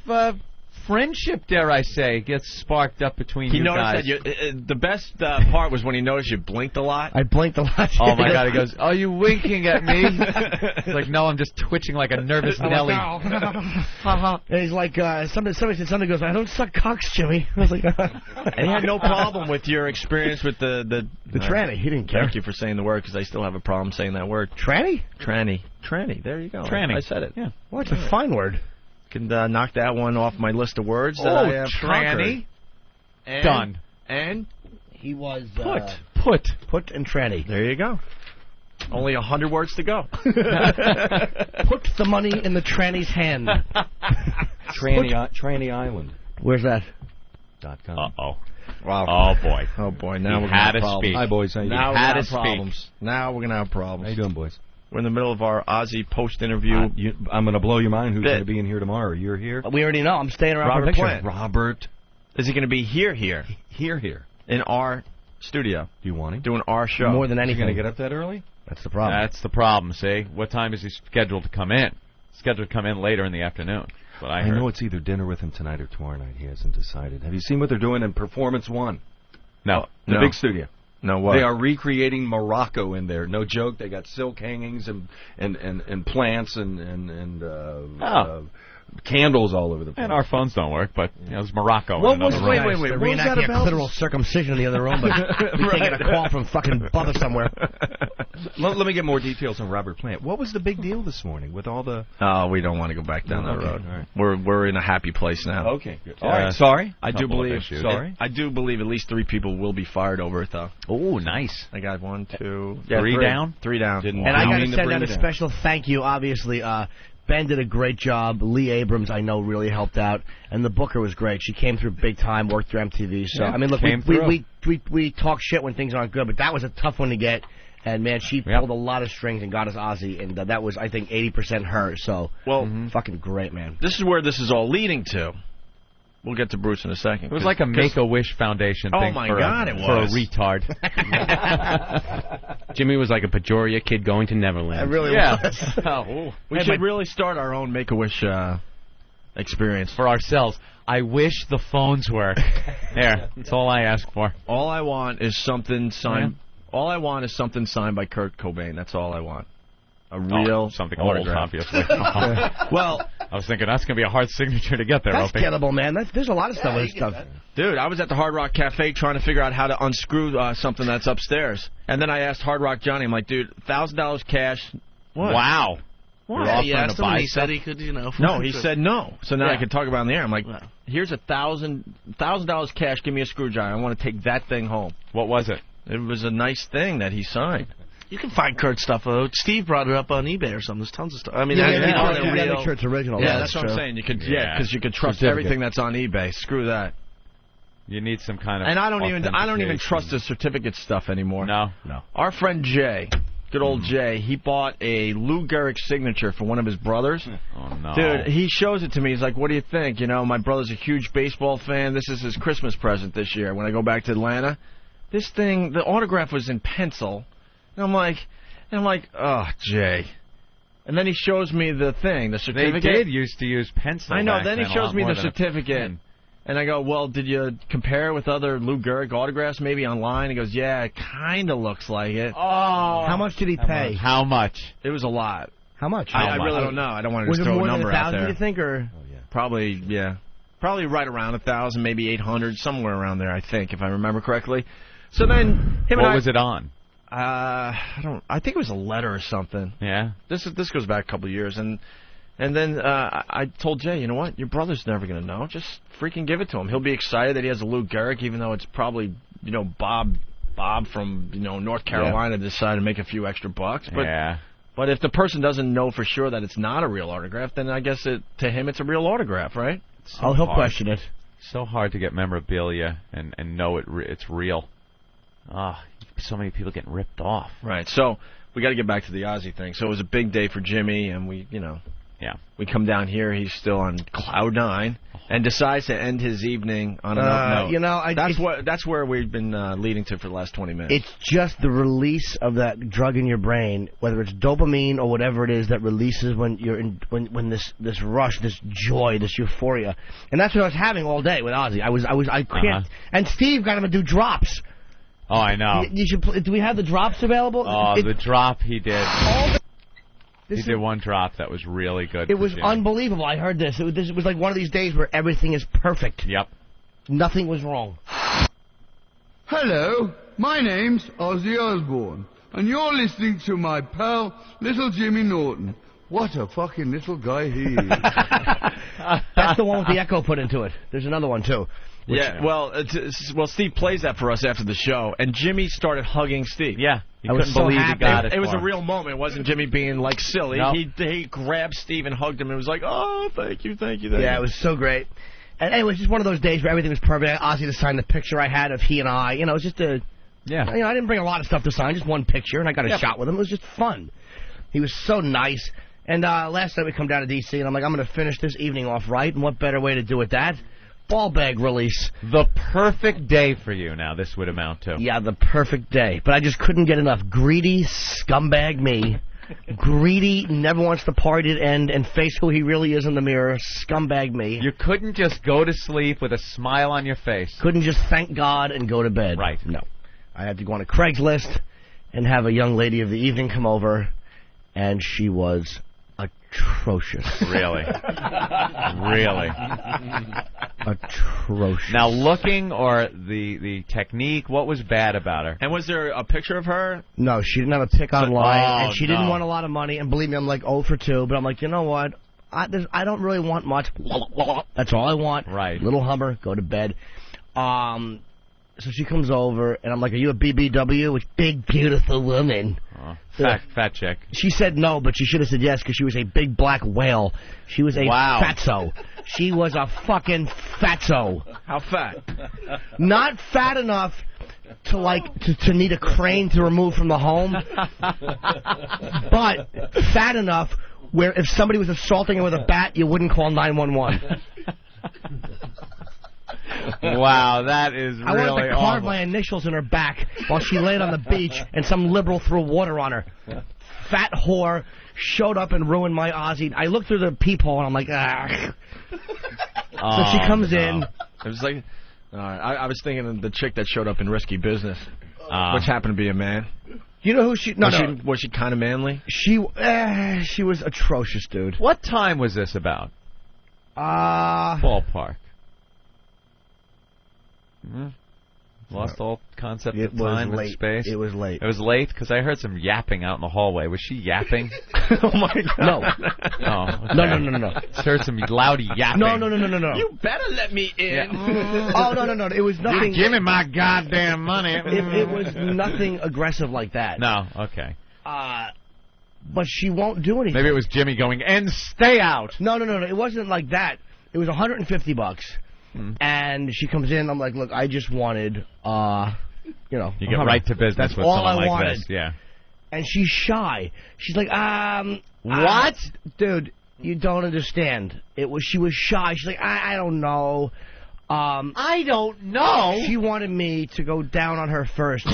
friendship, dare I say, gets sparked up between you guys. He noticed that the best part was when he noticed you blinked a lot. I blinked a lot. Oh, my God. He goes, are you winking at me? It's like, no, I'm just twitching like a nervous Nelly. And he's like, somebody said something, goes, I don't suck cocks, Jimmy. I was like, and he had no problem with your experience with the tranny. He didn't care. Thank you for saying the word, because I still have a problem saying that word. Tranny? Tranny. There you go. Tranny. I said it. Yeah. Well, it's a fine word. Can knock that one off my list of words that I have tranny. Done. And he was put and tranny. There you go. Only 100 words to go. Put the money in the tranny's hand. Tranny Island. Where's that? Ozzy.com. Uh-oh. Wow. Oh, boy. Oh, boy. Now we're going to had have to problems. speak. Hi, boys. How you doing? Now we're Had going to to have speak. problems. Now we're going to have problems. How you doing, boys? We're in the middle of our Ozzy post-interview. I'm going to blow your mind. Who's going to be in here tomorrow? You're here? We already know. I'm staying around Robert for a picture. Plant. Robert. Is he going to be here? Here. In our studio. Do you want him? Doing our show. More than Is he anything. going to get up that early? That's the problem. That's the problem, see? What time is he scheduled to come in? Scheduled to come in later in the afternoon. That's what I heard. know it's either dinner with him tonight or tomorrow night. He hasn't decided. Have you seen what they're doing in Performance One? No. The big studio. No, what? They are recreating Morocco in there. No joke. They got silk hangings and plants and candles all over the place. And our phones don't work, but it's Morocco. What in was- another room. wait, They're what was that reenacting about? a clitoral circumcision in the other room, but we can't get a call from fucking Bubba somewhere. Let me get more details on Robert Plant. What was the big deal this morning with all the... Oh, we don't want to go back down that road. All right. We're in a happy place now. Okay, good. All right, sorry. I do Couple of believe. issues. Sorry. I do believe at least 3 people will be fired over it, though. Oh, nice. I got 1, 2, Three down? 3 down. Didn't And I got mean to to send bring out a it down. special thank you, obviously. Ben did a great job. Lee Abrams, I know, really helped out. And the booker was great. She came through big time, worked through MTV. So, Yeah, I mean, look, came we talk shit when things aren't good, but that was a tough one to get. And, man, she pulled a lot of strings and got us Ozzy. And that was, I think, 80% her. So, fucking great, man. This is where this is all leading to. We'll get to Bruce in a second. It was like a Make-A-Wish Foundation thing my for, God, a, it for a was. retard. Jimmy was like a Pejoria kid going to Neverland. It really was. We should really start our own Make-A-Wish experience. For ourselves. I wish the phones work. There. That's all I ask for. All I want is something signed. All I want is something signed by Kurt Cobain. That's all I want. A real something old, autograph. obviously. Well, I was thinking that's going to be a hard signature to get there, That's Opie. gettable, man. There's a lot of stuff with this stuff. dude, I was at the Hard Rock Cafe trying to figure out how to unscrew something that's upstairs. And then I asked Hard Rock Johnny, I'm like, dude, $1,000 cash. What? Wow. What? You're Yeah, offering he asked to him, and buy he said he could, No, he said no. So now I Yeah. can talk about it in the air. I'm like, here's $1,000 cash. Give me a screwdriver. I want to take that thing home. What was it? It was a nice thing that he signed. You can find Kurt stuff. Steve brought it up on eBay or something. There's tons of stuff. I mean, Yeah, people yeah, that yeah, real- make sure it's original. Yeah, Yeah, that's what true. I'm saying. You could, Yeah. because you could trust Certificate. everything that's on eBay. Screw that. You need some kind of And I don't even authentication. trust the certificate stuff anymore. No. Our friend Jay, good old Jay, he bought a Lou Gehrig signature for one of his brothers. Oh, no. Dude, he shows it to me. He's like, what do you think? You know, my brother's a huge baseball fan. This is his Christmas present this year when I go back to Atlanta. This thing, the autograph was in pencil. And I'm like, oh, Jay. And then he shows me the thing, the They certificate. did used to use pencil. I know. back Then he then, a shows lot me more the than a certificate. pen. And I go, well, did you compare with other Lou Gehrig autographs maybe online? He goes, yeah, it kind of looks like it. Oh. How much did he pay? How much? It was a lot. How much? I really don't know. I don't want to Was just it throw more a than number out 1,000, there. you think, or? Probably, yeah. Probably right around 1,000, maybe 800, somewhere around there, I think, if I remember correctly. So then, him What and was it on? I think it was a letter or something. Yeah. This goes back a couple of years, and then I told Jay, you know what? Your brother's never gonna know. Just freaking give it to him. He'll be excited that he has a Lou Gehrig, even though it's probably Bob from North Carolina decided to make a few extra bucks. But yeah. But if the person doesn't know for sure that it's not a real autograph, then I guess to him it's a real autograph, right? So He'll hard. question it. So hard to get memorabilia and know it's real. So many people getting ripped off. Right. So we got to get back to the Ozzy thing. So it was a big day for Jimmy, and we come down here. He's still on cloud 9, and decides to end his evening on an up note. That's where we've been leading to for the last 20 minutes. It's just the release of that drug in your brain, whether it's dopamine or whatever it is that releases when you're when this rush, this joy, this euphoria, and that's what I was having all day with Ozzy. I can't. And Steve got him to do drops. Oh, I know. You should. Do we have the drops available? Oh, the drop he did. He did one drop that was really good. It was unbelievable. I heard this. It was like one of these days where everything is perfect. Yep. Nothing was wrong. Hello, my name's Ozzy Osbourne, and you're listening to my pal, Little Jimmy Norton. What a fucking little guy he is. That's the one with the echo put into it. There's another one, too. Well, Steve plays that for us after the show, and Jimmy started hugging Steve. Yeah, I was couldn't believe he got it. It was for a him. real moment. It wasn't Jimmy being like silly. Nope. He grabbed Steve and hugged him and was like, "Oh, thank you." Yeah, it was so great. And anyway, it was just one of those days where everything was perfect. I asked Ozzy to sign the picture I had of he and I. You know, it was just a... Yeah. You know, I didn't bring a lot of stuff to sign, just one picture, and I got a shot with him. It was just fun. He was so nice. And last night we come down to D.C., and I'm like, I'm going to finish this evening off right, and what better way to do it that? Ball bag release. The perfect day for you now, this would amount to. Yeah, the perfect day. But I just couldn't get enough. Greedy scumbag me. Greedy, never wants the party to end and face who he really is in the mirror. Scumbag me. You couldn't just go to sleep with a smile on your face. Couldn't just thank God and go to bed. Right. No. I had to go on a Craigslist and have a young lady of the evening come over, and she was atrocious. Really? Really? Atrocious. Now, looking or the technique, what was bad about her? And was there a picture of her? No, she didn't have a pic online, and she didn't no. want a lot of money. And believe me, I'm like 0 for 2, but I'm like, you know what? I don't really want much. That's all I want. Right. Little Hummer, go to bed. So she comes over, and I'm like, are you a BBW? Which big, beautiful woman. Fat chick. She said no, but she should have said yes because she was a big black whale. She was a fatso. She was a fucking fatso. How fat? Not fat enough to need a crane to remove from the home, but fat enough where if somebody was assaulting her with a bat, you wouldn't call 911. Wow, that is really I wanted to carve awful. my initials in her back while she laid on the beach and some liberal threw water on her. Fat whore showed up and ruined my Ozzy. I looked through the peephole and I'm like, ah. So she comes in. It was like, I was thinking of the chick that showed up in Risky Business, which happened to be a man. You know who she? No, was she kind of manly? She was atrocious, dude. What time was this about? Ballpark. Lost all concept of time and space. It was late. It was late because I heard some yapping out in the hallway. Was she yapping? Oh my God! No. Oh, okay. No. Just heard some loud yapping. No. You better let me in. Yeah. Oh no. It was nothing. Give me my goddamn money. It was nothing aggressive like that. No. Okay. But she won't do anything. Maybe it was Jimmy going, and stay out. No. It wasn't like that. It was $150. And she comes in, I'm like, look, I just wanted, You get right to business That's with all someone I like wanted. this, yeah. And she's shy. She's like, what? Dude, you don't understand. She was shy. She's like, I don't know. I don't know. She wanted me to go down on her first. Dude,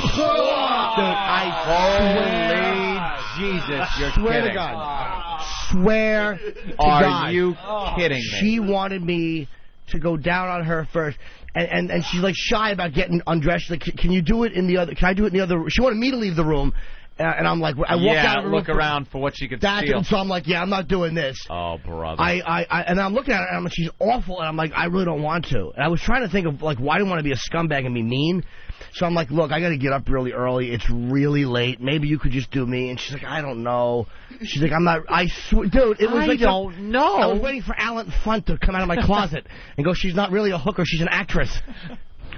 Jesus, you're swear kidding. to God. Swear to Are God. you kidding me? She wanted me to go down on her first, and she's like shy about getting undressed. She's like, can you do it in the other? Can I do it in the other room? She wanted me to leave the room, and I'm like, I walked out of the room. Look around for what she could steal. So I'm like, yeah, I'm not doing this. Oh, brother. And I'm looking at her, and I'm like, she's awful, and I'm like, I really don't want to. And I was trying to think of like, why I didn't want to be a scumbag and be mean. So I'm like, look, I got to get up really early. It's really late. Maybe you could just do me. And she's like, I don't know. She's like, I'm not. Dude, it was like I don't know. I was waiting for Alan Funt to come out of my closet and go, she's not really a hooker. She's an actress.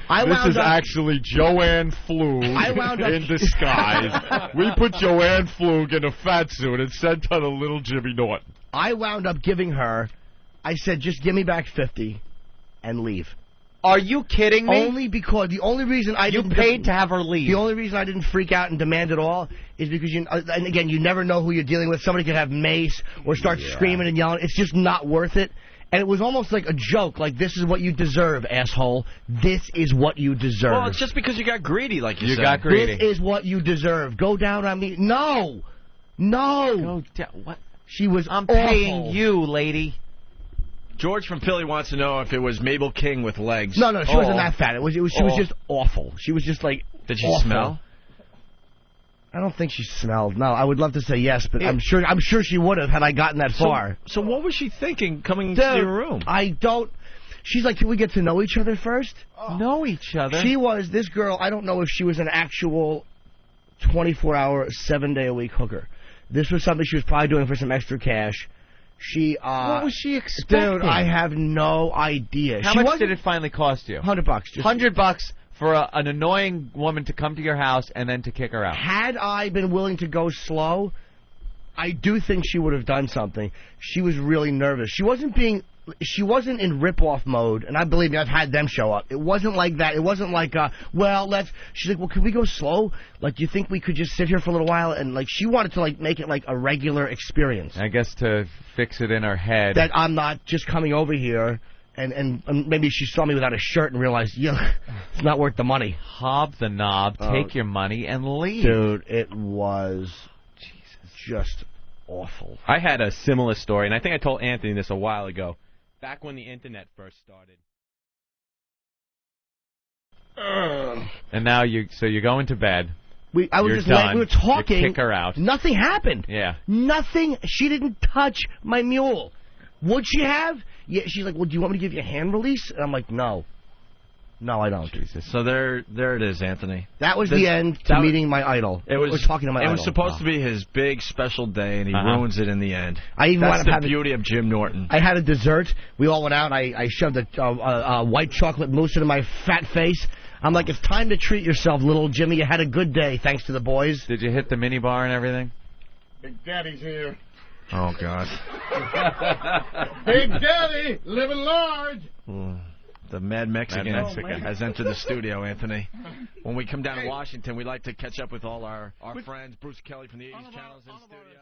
This is actually Joanne Flug in disguise. We put Joanne Flug in a fat suit and sent her to little Jimmy Norton. I wound up giving her, I said, just give me back 50 and leave. Are you kidding me? Only because the only reason I didn't paid to have her leave. The only reason I didn't freak out and demand it all is because and again, you never know who you're dealing with. Somebody could have mace or start screaming and yelling. It's just not worth it. And it was almost like a joke, like, this is what you deserve, asshole. This is what you deserve. Well, it's just because you got greedy, like you said. You got greedy. This is what you deserve. Go down on me. No. Go down. What? She was I'm awful. paying you, lady. George from Philly wants to know if it was Mabel King with legs. No, she wasn't that fat. She was just awful. She was just like Did she awful. smell? I don't think she smelled. No, I would love to say yes, but I'm sure she would have had I gotten that far. So what was she thinking coming into your room? I don't. She's like, can we get to know each other first? Know each other? This girl, I don't know if she was an actual 24-hour, 7-day-a-week hooker. This was something she was probably doing for some extra cash. What was she expecting? Dude, I have no idea. How much did it finally cost you? $100. $100 for an annoying woman to come to your house and then to kick her out. Had I been willing to go slow, I do think she would have done something. She was really nervous. She wasn't being she wasn't in rip-off mode, and I believe me, I've had them show up. It wasn't like that. It wasn't like, she's like, well, can we go slow? Like, do you think we could just sit here for a little while? And, like, she wanted to, like, make it, like, a regular experience. I guess to fix it in her head. That I'm not just coming over here, and maybe she saw me without a shirt and realized, it's not worth the money. Hob the knob, take your money, and leave. Dude, it was just awful. I had a similar story, and I think I told Anthony this a while ago. Back when the internet first started. And now you're going to bed. We were talking. You kick her out. Nothing happened. Yeah. Nothing. She didn't touch my mule. Would she have? Yeah. She's like, well, do you want me to give you a hand release? And I'm like, no. No, I don't. Jesus. So there it is, Anthony. That was the end to meeting my idol. We're talking to my idol. It was supposed to be his big special day, and he ruins it in the end. That's the beauty of Jim Norton. I had a dessert. We all went out. I shoved a white chocolate mousse into my fat face. I'm like, it's time to treat yourself, little Jimmy. You had a good day, thanks to the boys. Did you hit the mini bar and everything? Big Daddy's here. Oh, God. Big Daddy, living large. The Mad Mexican has entered the studio, Anthony. When we come down to Washington, we like to catch up with all our friends. Bruce Kelly from the 80s channels in the studio.